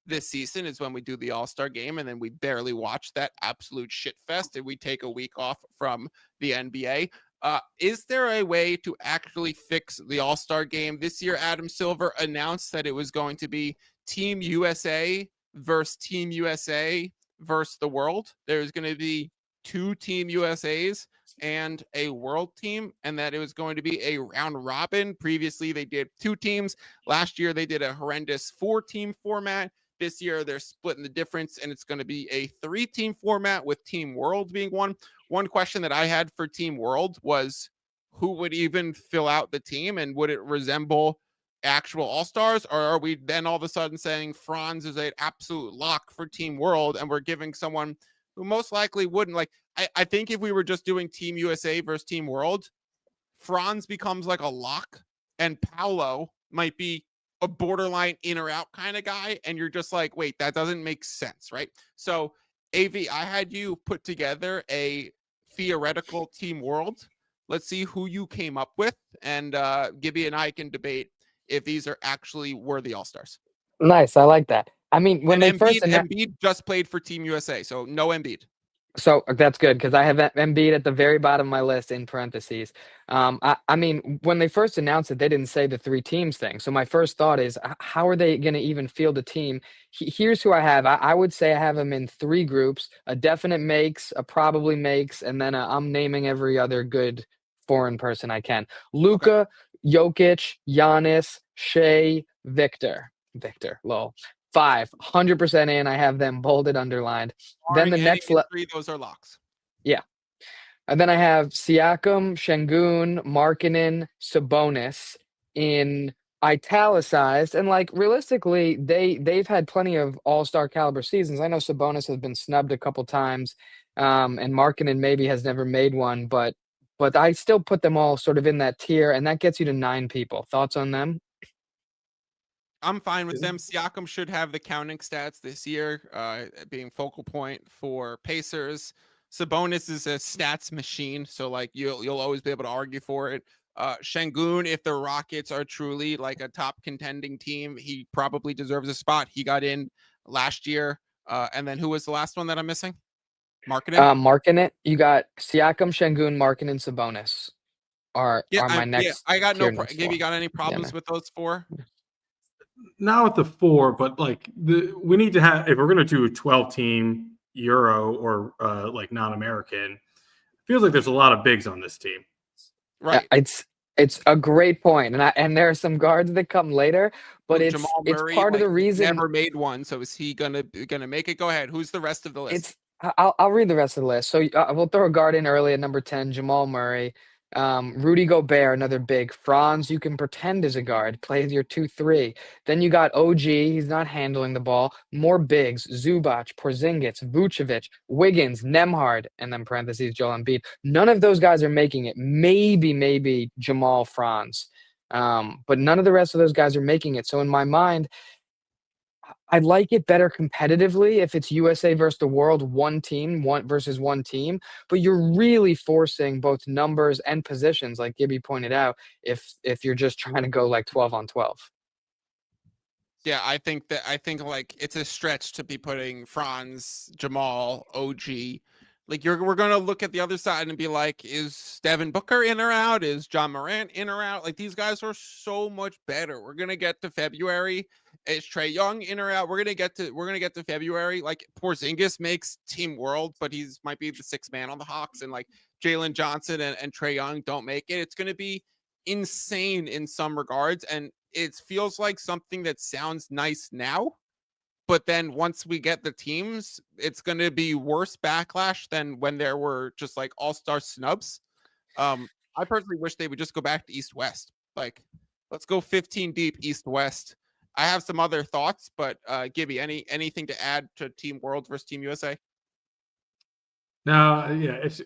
this season is when we do the All-Star Game, and then we barely watch that absolute shit fest and we take a week off from the NBA. Is there a way to actually fix the All-Star Game? This year, Adam Silver announced that it was going to be Team USA versus Team USA versus the world. There's going to be 2 Team USAs and a world team, and that it was going to be a round robin. Previously, they did 2 teams. Last year, they did a horrendous 4-team format. This year, they're splitting the difference, and it's going to be a 3-team format with Team World being one. One question that I had for Team World was who would even fill out the team, and would it resemble actual All-Stars, or are we then all of a sudden saying Franz is an absolute lock for Team World, and we're giving someone who most likely wouldn't? Like, I think if we were just doing Team USA versus Team World, Franz becomes like a lock, and Paolo might be a borderline in or out kind of guy, and you're just like, wait, that doesn't make sense, right? So, AV, I had you put together a theoretical Team World. Let's see who you came up with, and Gibby and I can debate if these are actually worthy All-Stars. Nice, I like that. I mean, when they first Embiid just played for Team USA, so no Embiid. So that's good because I have Embiid at the very bottom of my list in parentheses. I mean, when they first announced it, they didn't say the 3 teams thing. So my first thought is, how are they going to even field a team? Here's who I have. I would say I have them in 3 groups: a definite makes, a probably makes, and then I'm naming every other good foreign person I can. Luka, Jokic, Giannis, Shea, Victor, lol. 500% in. I have them bolded, underlined. Then the next 3, those are locks. Yeah. And then I have Siakam, Şengün, Markkanen, Sabonis in italicized. And like realistically, they've had plenty of all-star caliber seasons. I know Sabonis has been snubbed a couple times, and Markkanen maybe has never made one, but I still put them all sort of in that tier, and that gets you to 9 people. Thoughts on them? I'm fine with them. Siakam should have the counting stats this year, being focal point for Pacers. Sabonis is a stats machine, so like you'll always be able to argue for it. Şengün, if the Rockets are truly like a top contending team, he probably deserves a spot. He got in last year. And then who was the last one that I'm missing? Markkanen? Markkanen. You got Siakam, Şengün, Markkanen, Sabonis are my next. I got no. Gibby, got any problems with those 4? not with the 4, but like we need to have, if we're going to do a 12-team Euro or like non-American, feels like there's a lot of bigs on this team. Right. It's a great point, and there are some guards that come later, but Jamal it's Murray, part of the reason. Never made one, so is he gonna make it? Go ahead. Who's the rest of the list? I'll read the rest of the list. So we'll throw a guard in early at number 10, Jamal Murray. Rudy Gobert, another big. Franz, you can pretend as a guard, play your 2-3. Then you got OG, he's not handling the ball. More bigs, Zubac, Porzingis, Vucevic, Wiggins, Nembhard, and then parentheses, Joel Embiid. None of those guys are making it. Maybe Jamal Franz. But none of the rest of those guys are making it. So in my mind, I'd like it better competitively if it's USA versus the world, one versus one team, but you're really forcing both numbers and positions, like Gibby pointed out, if you're just trying to go like 12 on 12. Yeah, I think like it's a stretch to be putting Franz, Jamal, OG. Like we're gonna look at the other side and be like, is Devin Booker in or out? Is John Morant in or out? Like these guys are so much better. We're gonna get to February. Is Trae Young in or out? We're gonna get to February. Like Porzingis makes Team World, but he's might be the sixth man on the Hawks, and like Jalen Johnson and Trae Young don't make it. It's gonna be insane in some regards, and it feels like something that sounds nice now, but then once we get the teams, it's going to be worse backlash than when there were just like all-star snubs. I personally wish they would just go back to East-West. Like, let's go 15 deep East-West. I have some other thoughts, but Gibby, anything to add to Team World versus Team USA? No, yeah, it's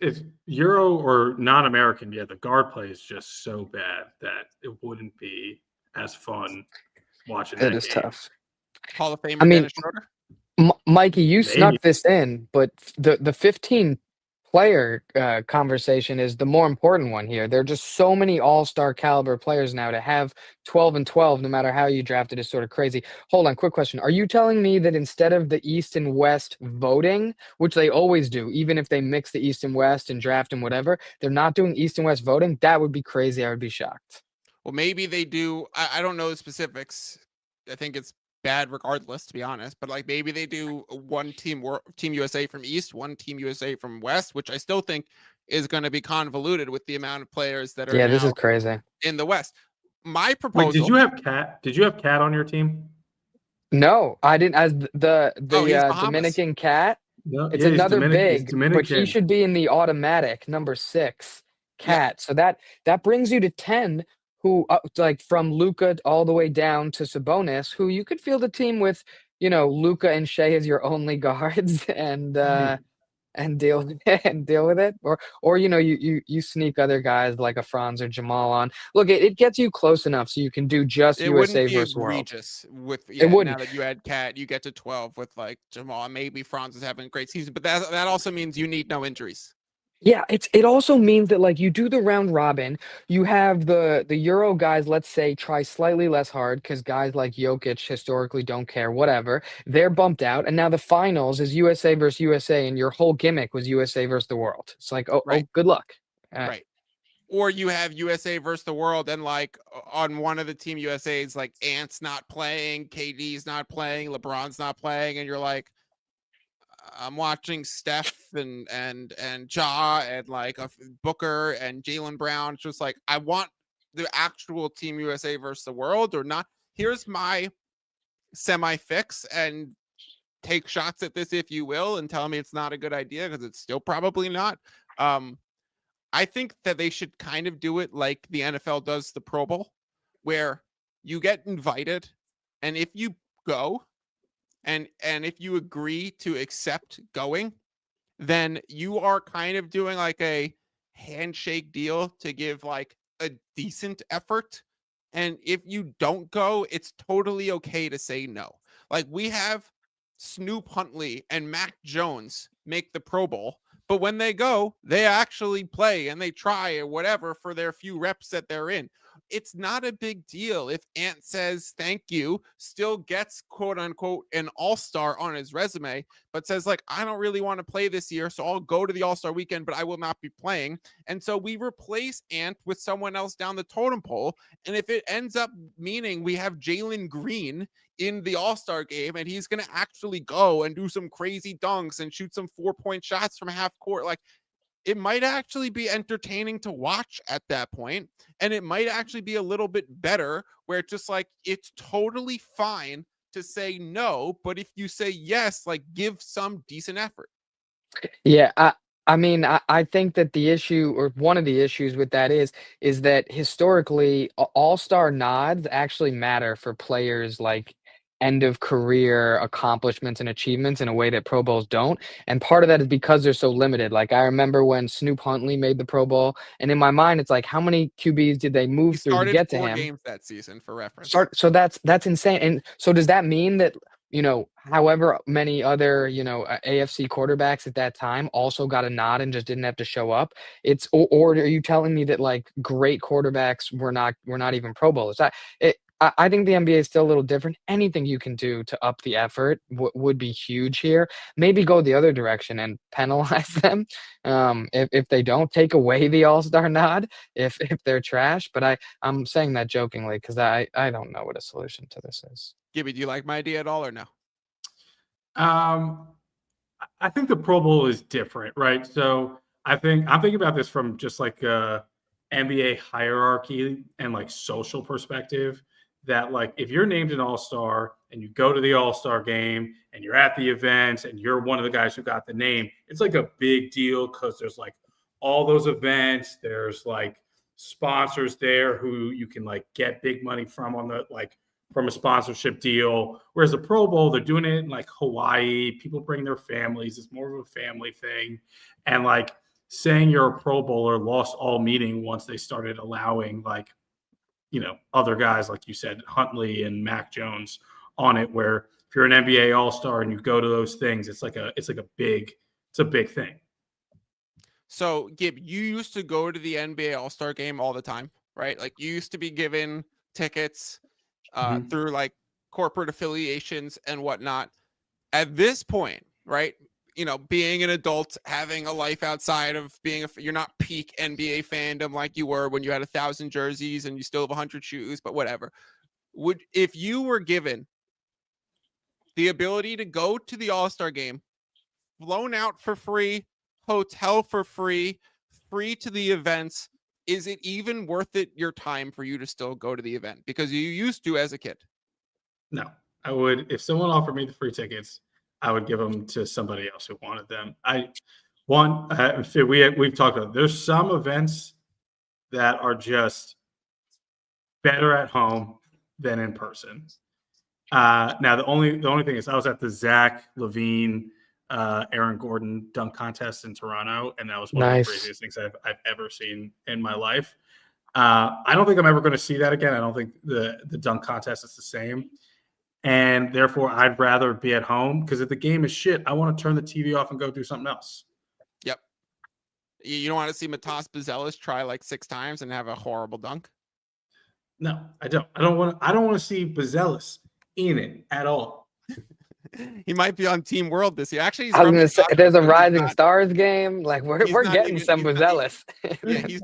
Euro or non-American. Yeah, the guard play is just so bad that it wouldn't be as fun watching that. It is tough. Hall of Famer Dennis Schroeder? Mikey, you snuck this in, but the 15 player conversation is the more important one here. There are just so many all-star caliber players now. To have 12 and 12, no matter how you drafted, is sort of crazy. Hold on, quick question. Are you telling me that instead of the East and West voting, which they always do, even if they mix the East and West and draft and whatever, they're not doing East and West voting? That would be crazy. I would be shocked. Well, maybe they do. I don't know the specifics. I think it's bad regardless, to be honest, but like maybe they do one team USA from East, one team USA from West, which I still think is going to be convoluted with the amount of players that are this is crazy in the West. My proposal. Wait, did you have Cat on your team? No, I didn't. As the Dominican Cat, it's another big, but he should be in the automatic number 6 Cat. So that brings you to 10. Who like from Luka all the way down to Sabonis, who you could field a team with, Luka and Shea as your only guards, and deal with it, or you sneak other guys like a Franz or Jamal on. Look, it gets you close enough so you can do just USA versus world. It wouldn't. Now that you add Cat, you get to 12 with like Jamal. Maybe Franz is having a great season, but that also means you need no injuries. Yeah, it also means that like you do the round robin, you have the Euro guys, let's say, try slightly less hard because guys like Jokic historically don't care, whatever. They're bumped out, and now the finals is USA versus USA, and your whole gimmick was USA versus the world. It's like, oh, good luck. Right. Or you have USA versus the world, and like on one of the team USA's, like Ant's not playing, KD's not playing, LeBron's not playing, and you're like, I'm watching Steph and Ja and like Booker and Jaylen Brown. It's just like, I want the actual Team USA versus the world or not. Here's my semi-fix, and take shots at this if you will, and tell me it's not a good idea, because it's still probably not. I think that they should kind of do it like the NFL does the Pro Bowl, where you get invited, and if you go, and if you agree to accept going, then you are kind of doing like a handshake deal to give like a decent effort. And if you don't go, it's totally okay to say no. Like we have Snoop Huntley and Mac Jones make the Pro Bowl, but when they go, they actually play and they try or whatever for their few reps that they're in. it's not a big deal if Ant says thank you, still gets quote unquote an all-star on his resume, but says like, I don't really want to play this year, so I'll go to the all-star weekend, but I will not be playing. And so we replace Ant with someone else down the totem pole. And if it ends up meaning we have Jalen Green in the all-star game and he's going to actually go and do some crazy dunks and shoot some 4-point shots from half court, like, it might actually be entertaining to watch at that point, and it might actually be a little bit better where it's just like, it's totally fine to say no, but if you say yes, like, give some decent effort. Yeah, I mean, I think that the issue, or one of the issues with that is that historically, all-star nods actually matter for players like end of career accomplishments and achievements in a way that Pro Bowls don't. And part of that is because they're so limited. Like I remember when Snoop Huntley made the Pro Bowl, and in my mind, it's like, how many QBs did they He move through to started get to 4 him? games that season for reference. So that's insane. And so does that mean that, however many other, AFC quarterbacks at that time also got a nod and just didn't have to show up? Or are you telling me that like great quarterbacks were not even Pro Bowlers? I think the NBA is still a little different. Anything you can do to up the effort would be huge here. Maybe go the other direction and penalize them if they don't, take away the All-Star nod if they're trash. But I'm saying that jokingly because I don't know what a solution to this is. Gibby, do you like my idea at all or no? I think the Pro Bowl is different, right? So I'm thinking about this from just like a NBA hierarchy and like social perspective. That like if you're named an all-star and you go to the all-star game and you're at the events and you're one of the guys who got the name, it's like a big deal because there's like all those events. There's like sponsors there who you can like get big money from from a sponsorship deal. Whereas the Pro Bowl, they're doing it in like Hawaii. People bring their families. It's more of a family thing. And like saying you're a Pro Bowler lost all meaning once they started allowing like, other guys, like you said, Huntley and Mac Jones on it, where if you're an NBA All-Star and you go to those things, it's a big thing. So, Gib, you used to go to the NBA All-Star game all the time, right? Like you used to be given tickets through like corporate affiliations and whatnot. At this point, right? Being an adult, having a life outside of you're not peak NBA fandom like you were when you had 1,000 jerseys and you still have 100 shoes, but whatever. If you were given the ability to go to the All-Star game, flown out for free, hotel for free, free to the events, is it even worth it your time for you to still go to the event? Because you used to as a kid. No, I would, if someone offered me the free tickets, I would give them to somebody else who wanted them. We've talked about, there's some events that are just better at home than in person. Now the only thing is I was at the Zach LaVine, Aaron Gordon dunk contest in Toronto, and that was one of the craziest things I've ever seen in my life. I don't think I'm ever going to see that again. I don't think the dunk contest is the same. And therefore, I'd rather be at home because if the game is shit, I want to turn the TV off and go do something else. Yep. You don't want to see Matas Buzelis try like 6 times and have a horrible dunk? No, I don't. I don't want to see Buzelis in it at all. He might be on Team World this year. Actually, I was going to say, there's a Rising Stars game. Like we're getting some Buzelis. Yeah, he's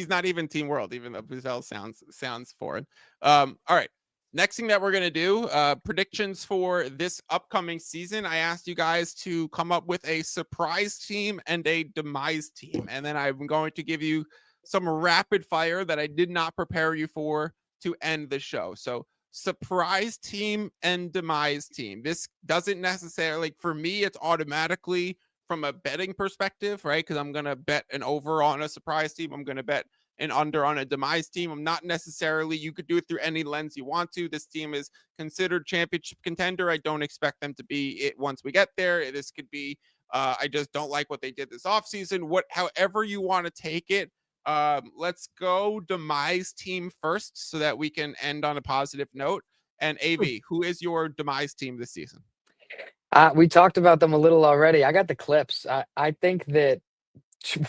not even Team World, even though Buzelis sounds foreign. All right. Next thing that we're going to do, predictions for this upcoming season. I asked you guys to come up with a surprise team and a demise team. And then I'm going to give you some rapid fire that I did not prepare you for to end the show. So surprise team and demise team. This doesn't necessarily, for me, it's automatically from a betting perspective, right? Because I'm going to bet an over on a surprise team. I'm going to bet an under on a demise team. I'm not necessarily, you could do it through any lens you want to. This team is considered championship contender. I don't expect them to be it once we get there. This could be, I just don't like what they did this offseason. However you want to take it. Let's go demise team first so that we can end on a positive note. And AV, who is your demise team this season? We talked about them a little already. I got the Clips. I think that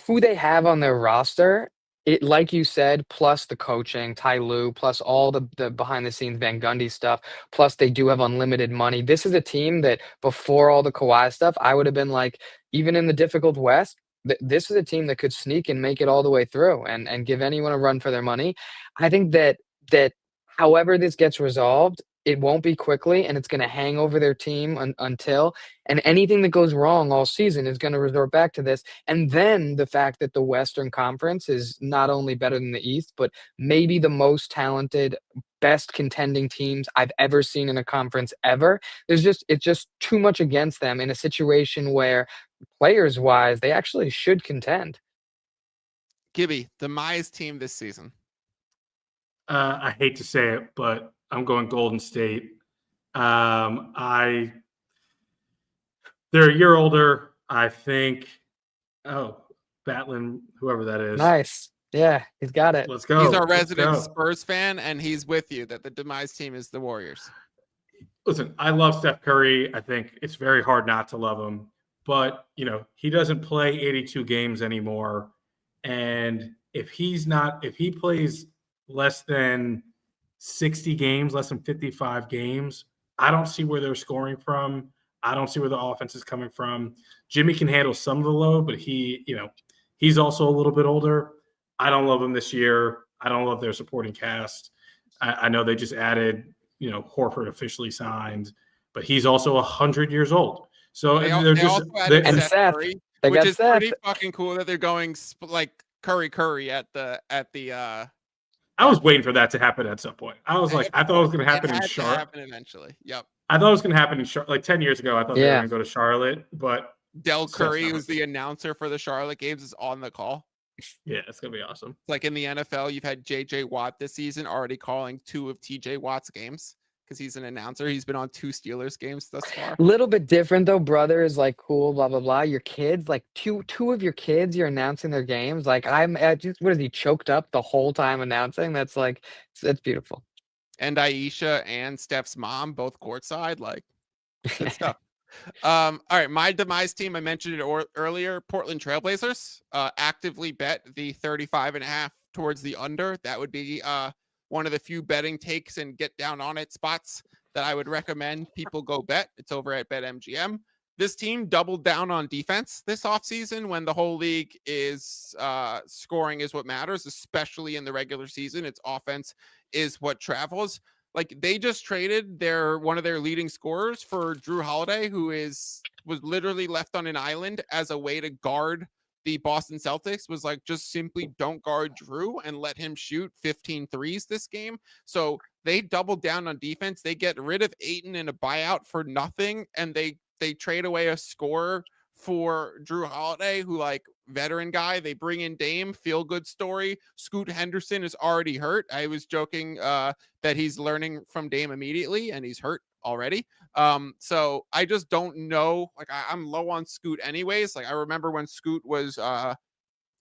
who they have on their roster It, like you said, plus the coaching, Ty Lue, plus all the behind the scenes Van Gundy stuff, plus they do have unlimited money. This is a team that before all the Kawhi stuff, I would have been like, even in the difficult West, this is a team that could sneak and make it all the way through and give anyone a run for their money. I think that however this gets resolved, it won't be quickly, and it's going to hang over their team until, and anything that goes wrong all season is going to resort back to this. And then the fact that the Western Conference is not only better than the East, but maybe the most talented, best contending teams I've ever seen in a conference ever. It's just too much against them in a situation where players wise, they actually should contend. Gibby, the Demise team this season. I hate to say it, but I'm going Golden State. They're a year older, I think. Oh, Batlin, whoever that is. Nice. Yeah, he's got it. Let's go. He's our resident Spurs fan, and he's with you that the Demise team is the Warriors. Listen, I love Steph Curry. I think it's very hard not to love him. But, he doesn't play 82 games anymore. And if he plays less than 60 games, less than 55 games, I don't see where they're scoring from. I don't see where the offense is coming from. Jimmy can handle some of the load, but he's also a little bit older. I don't love him this year. I don't love their supporting cast. I know they just added, Horford officially signed, but he's also 100 years old. So they also added Seth Curry, which is pretty fucking cool that they're going like Curry at the. I was waiting for that to happen at some point. I was like, I thought it was going to happen in Charlotte. Happen eventually. Yep. I thought it was going to happen in Charlotte. Like 10 years ago, I thought they were going to go to Charlotte, but Del Curry, who's the announcer for the Charlotte games, is on the call. Yeah, it's going to be awesome. Like in the NFL, you've had J.J. Watt this season already calling 2 of T.J. Watt's games because he's an announcer. He's been on 2 Steelers games thus far. A little bit different though. Brother is like cool, blah blah blah. Your kids, like two of your kids, you're announcing their games. Like I'm just, what is he choked up the whole time announcing? That's beautiful. And Aisha and Steph's mom both courtside, like good stuff. All right, my Demise team, I mentioned it earlier, Portland Trailblazers, actively bet the 35.5 towards the under. That would be one of the few betting takes and get down on it spots that I would recommend people go bet. It's over at BetMGM. This team doubled down on defense this offseason when the whole league is scoring is what matters, especially in the regular season. Its offense is what travels. Like they just traded one of their leading scorers for Drew Holiday, who was literally left on an island as a way to guard the Boston Celtics. Was like, just simply don't guard Drew and let him shoot 15 threes this game. So they doubled down on defense. They get rid of Ayton in a buyout for nothing, and they trade away a scorer for Drew Holiday, who, like, veteran guy. They bring in Dame, feel good story. Scoot Henderson is already hurt. I was joking that he's learning from Dame immediately, and he's hurt already. So I just don't know. Like, I'm low on Scoot anyways. Like, I remember when Scoot was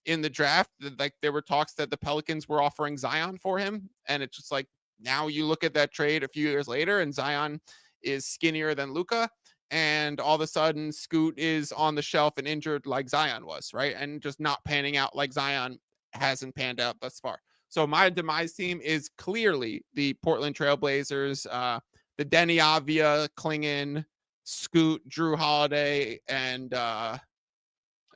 in the draft, like there were talks that the Pelicans were offering Zion for him, and it's just like, now you look at that trade a few years later, and Zion is skinnier than Luka. And all of a sudden, Scoot is on the shelf and injured like Zion was, right? And just not panning out like Zion hasn't panned out thus far. So my Demise team is clearly the Portland Trailblazers, the Denny Avia, Klingon, Scoot, Drew Holiday, and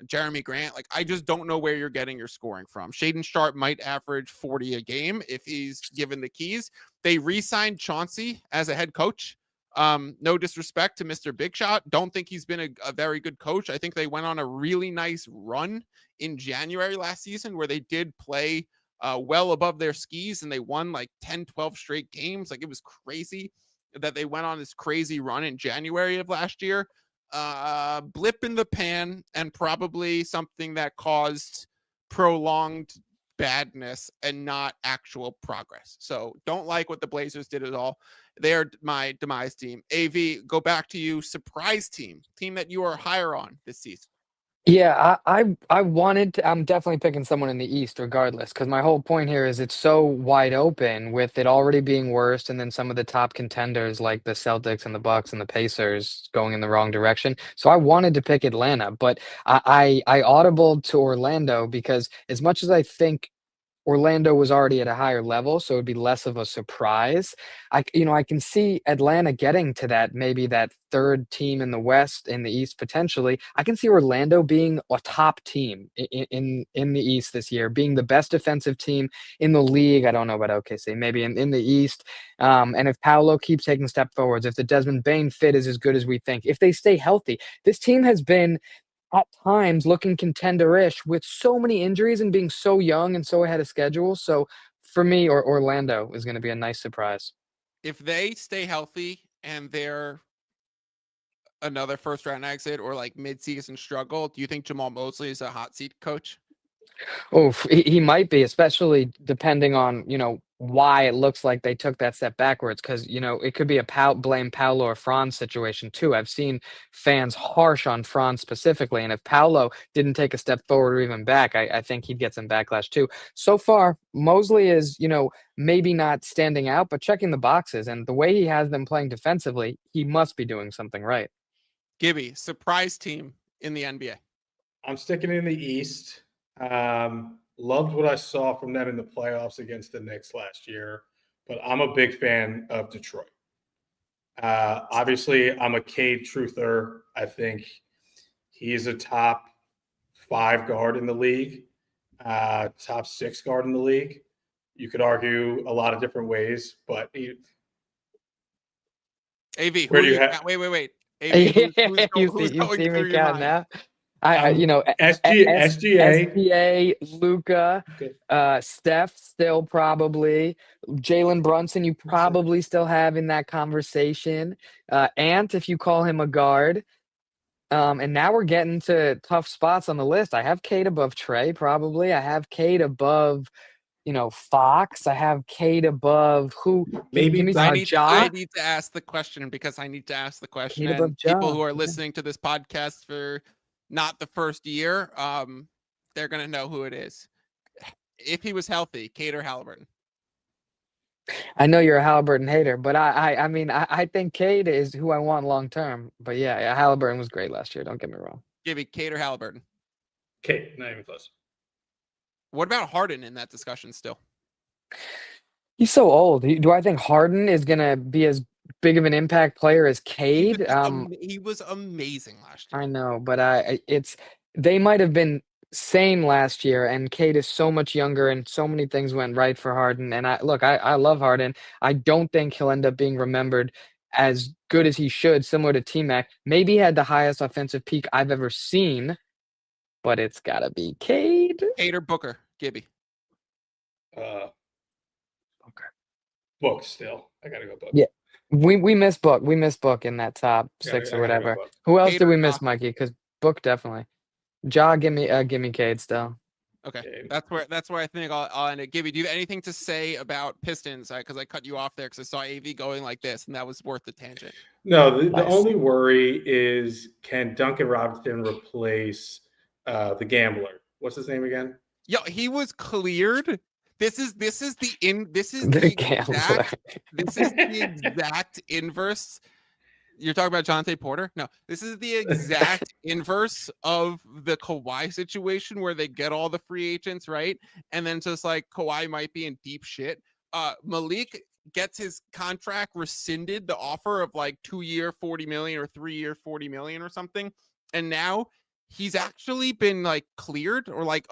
Jeremy Grant. Like, I just don't know where you're getting your scoring from. Shaden Sharp might average 40 a game if he's given the keys. They re-signed Chauncey as a head coach. No disrespect to Mr. Big Shot. Don't think he's been a very good coach. I think they went on a really nice run in January last season where they did play well above their skis, and they won like 10, 12 straight games. Like, it was crazy that they went on this crazy run in January of last year. Blip in the pan, and probably something that caused prolonged badness and not actual progress. So don't like what the Blazers did at all. They're my Demise team. AV, go back to you. Surprise team that you are higher on this season. Yeah, I wanted to, I'm definitely picking someone in the East regardless, because my whole point here is it's so wide open with it already being worse, and then some of the top contenders like the Celtics and the Bucks and the Pacers going in the wrong direction. So I wanted to pick Atlanta, but I audibled to Orlando because as much as I think Orlando was already at a higher level, so it'd be less of a surprise. I can see Atlanta getting to that, maybe that third team in the West, in the East potentially. I can see Orlando being a top team in the East this year, being the best defensive team in the league. I don't know about OKC, maybe in the East. And if Paolo keeps taking step forwards, if the Desmond Bane fit is as good as we think, if they stay healthy, this team has been at times looking contender-ish with so many injuries and being so young and so ahead of schedule. So for me, Orlando is going to be a nice surprise. If they stay healthy and they're another first-round exit or like mid-season struggle, do you think Jamal Mosley is a hot seat coach? Oh, he might be, especially depending on, why it looks like they took that step backwards. Because, it could be a blame Paolo or Franz situation too. I've seen fans harsh on Franz specifically. And if Paolo didn't take a step forward or even back, I think he'd get some backlash too. So far, Mosley is, maybe not standing out, but checking the boxes. And the way he has them playing defensively, he must be doing something right. Gibby, surprise team in the NBA. I'm sticking in the East. Loved what I saw from them in the playoffs against the Knicks last year, but I'm a big fan of Detroit. Obviously, I'm a Cade truther. I think he's a top 5 guard in the league, top 6 guard in the league. You could argue a lot of different ways, but AV, where do you have? Wait. AV, who's You going see me through your mind? now? SGA, Luka, Steph still probably, Jalen Brunson you probably still have in that conversation, Ant if you call him a guard, and now we're getting to tough spots on the list. I have Cade above Trey probably. I have Cade above Fox. I have Cade above who? Maybe I need to ask the question because I need to ask the question. Cade above people who are listening to this podcast for not the first year, they're gonna know who it is. If he was healthy, Cade or Halliburton? I know you're a Halliburton hater, but I think Cade is who I want long term. But yeah, Halliburton was great last year. Don't get me wrong. Give me Cade or Halliburton. Cade, not even close. What about Harden in that discussion still? He's so old. Do I think Harden is gonna be as big of an impact player as Cade? He was amazing last year. I know, but they might have been same last year, and Cade is so much younger, and so many things went right for Harden. And I love Harden. I don't think he'll end up being remembered as good as he should, similar to T-Mac. Maybe he had the highest offensive peak I've ever seen, but it's gotta be Cade. Cade or Booker, Gibby. Booker. Book still. I gotta go Book. Yeah. We miss Book. We miss Book in that top 6 or whatever. Who else did we miss, Mikey? Because Book definitely. Give me Cade still. Okay, Cade. That's where I think I'll end it. Gibby, do you have anything to say about Pistons? Because I cut you off there because I saw AV going like this, and that was worth the tangent. No, the only worry is, can Duncan Robinson replace the gambler? What's his name again? Yo, he was cleared. This is the exact inverse. You're talking about Jonte Porter? No, this is the exact inverse of the Kawhi situation where they get all the free agents, right? And then just like Kawhi might be in deep shit. Malik gets his contract rescinded, the offer of like 2-year $40 million or 3-year $40 million or something. And now he's actually been like cleared or like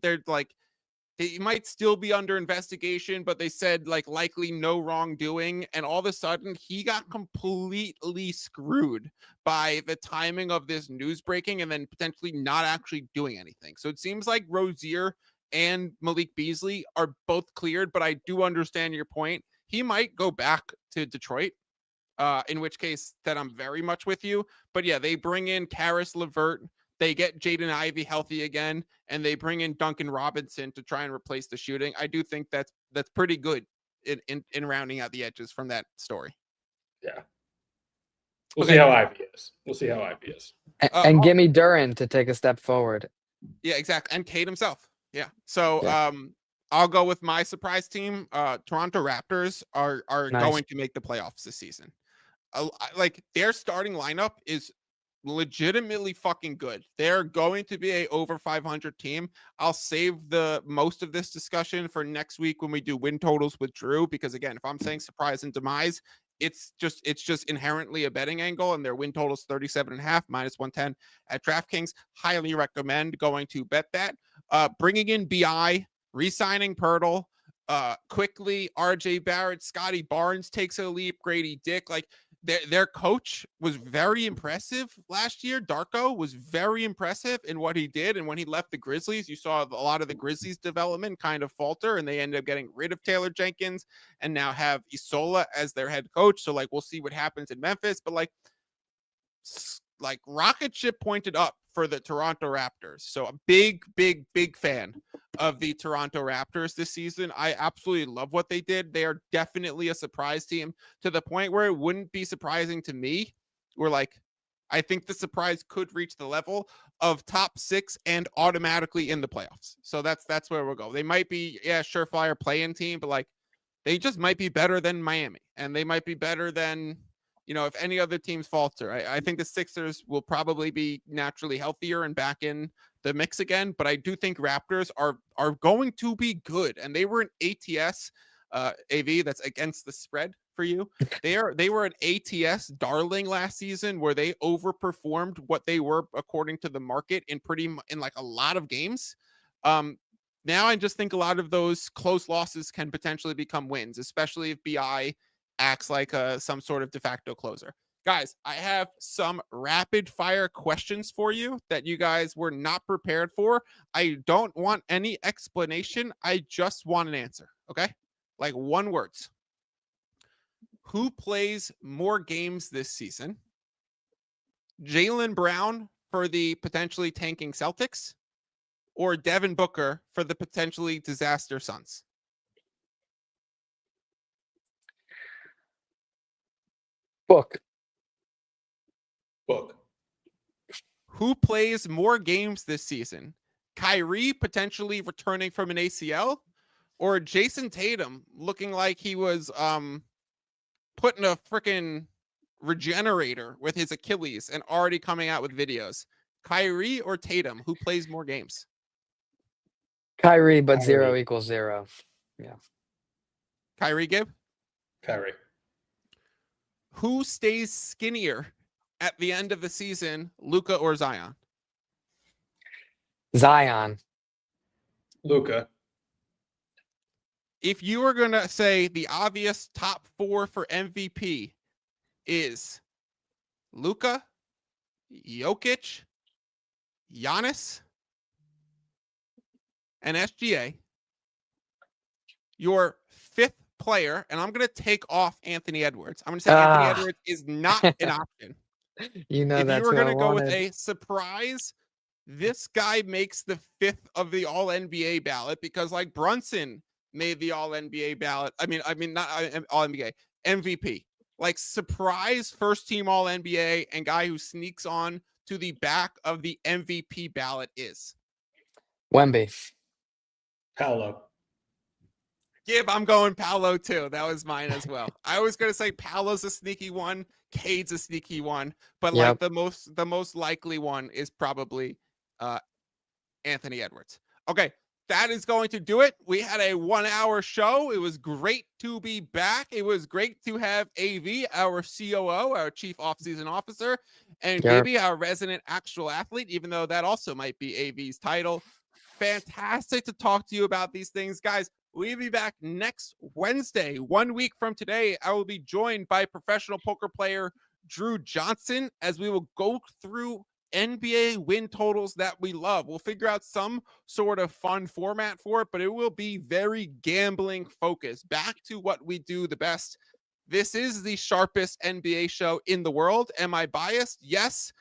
they're like, he might still be under investigation, but they said like likely no wrongdoing. And all of a sudden he got completely screwed by the timing of this news breaking and then potentially not actually doing anything. So it seems like Rozier and Malik Beasley are both cleared, but I do understand your point. He might go back to Detroit, in which case then I'm very much with you. But yeah, they bring in Karis LeVert. They get Jaden Ivey healthy again, and they bring in Duncan Robinson to try and replace the shooting. I do think that's pretty good in rounding out the edges from that story. Yeah. We'll see how Ivy is. And give me Duran to take a step forward. Yeah, exactly. And Cade himself. Yeah. So I'll go with my surprise team. Toronto Raptors are going to make the playoffs this season. Like their starting lineup is legitimately fucking good. They're going to be a over 500 team. I'll save the most of this discussion for next week when we do win totals with Drew, because again, if I'm saying surprise and demise, it's just inherently a betting angle, and their win totals 37.5 minus 110 at DraftKings. Highly recommend going to bet that. Bringing in BI, re-signing Pirtle, quickly RJ Barrett, Scotty Barnes takes a leap, Grady Dick, like their coach was very impressive last year. Darko was very impressive in what he did. And when he left the Grizzlies, you saw a lot of the Grizzlies development kind of falter, and they ended up getting rid of Taylor Jenkins and now have Isola as their head coach. So like, we'll see what happens in Memphis, but like rocket ship pointed up for the Toronto Raptors. So a big fan of the Toronto Raptors this season. I absolutely love what they did. They are definitely a surprise team, to the point where it wouldn't be surprising to me. We're like, I think the surprise could reach the level of top 6 and automatically in the playoffs. So that's where we'll go. They might be, surefire play-in team, but like, they just might be better than Miami, and they might be better than, if any other teams falter. I think the Sixers will probably be naturally healthier and back in the mix again, but I do think Raptors are going to be good. And they were an ATS, AV, that's against the spread for you. They were an ATS darling last season, where they overperformed what they were according to the market in like a lot of games. Now I just think a lot of those close losses can potentially become wins, especially if BI acts like some sort of de facto closer. Guys, I have some rapid fire questions for you that you guys were not prepared for. I don't want any explanation. I just want an answer. Okay? Like, one words. Who plays more games this season? Jaylen Brown for the potentially tanking Celtics, or Devin Booker for the potentially disaster Suns? Book. Who plays more games this season? Kyrie potentially returning from an ACL, or Jason Tatum looking like he was put in a freaking regenerator with his Achilles and already coming out with videos? Kyrie or Tatum, who plays more games? Kyrie, but 0 equals 0. Yeah. Kyrie, Gib? Kyrie. Who stays skinnier at the end of the season, Luka or Zion? Zion. Luka. If you were going to say the obvious top 4 for MVP is Luka, Jokic, Giannis, and SGA, your 5th player, and I'm going to take off Anthony Edwards. I'm going to say Anthony Edwards is not an option. If that's you were going to go with a surprise, this guy makes the 5th of the All NBA ballot, because like Brunson made the All NBA ballot. I mean not All NBA, MVP. Like, surprise first team All NBA and guy who sneaks on to the back of the MVP ballot is Wemby. Paolo. Gib, I'm going Paolo too. That was mine as well. I was going to say Paolo's a sneaky one, Cade's a sneaky one, but like the most likely one is probably Anthony Edwards. Okay, that is going to do it. We had a 1-hour show. It was great to be back. It was great to have AV, our COO, our Chief Offseason Officer, and Gibby, our resident actual athlete, even though that also might be AV's title. Fantastic to talk to you about these things, guys. We'll be back next Wednesday. 1 week from today, I will be joined by professional poker player Drew Johnson as we will go through NBA win totals that we love. We'll figure out some sort of fun format for it, but it will be very gambling focused. Back to what we do the best. This is the sharpest NBA show in the world. Am I biased? Yes.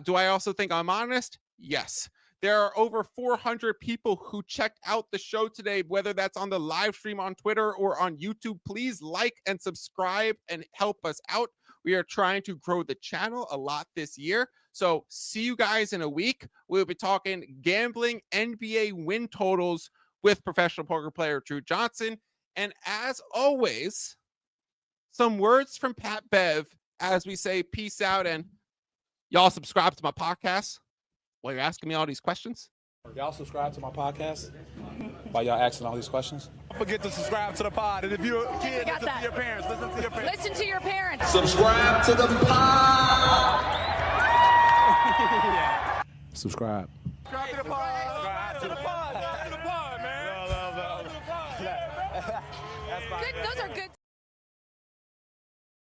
Do I also think I'm honest? Yes. There are over 400 people who checked out the show today, whether that's on the live stream on Twitter or on YouTube. Please like and subscribe and help us out. We are trying to grow the channel a lot this year. So see you guys in a week. We'll be talking gambling NBA win totals with professional poker player Drew Johnson. And as always, some words from Pat Bev as we say peace out and Y'all subscribe to my podcast while you're asking me all these questions? Y'all subscribe to my podcast while y'all asking all these questions? Don't forget to subscribe to the pod. And if you're a kid, listen to your parents. Listen to your parents. Listen to your parents. Subscribe to the pod. Subscribe. Subscribe to the pod. Subscribe to the pod.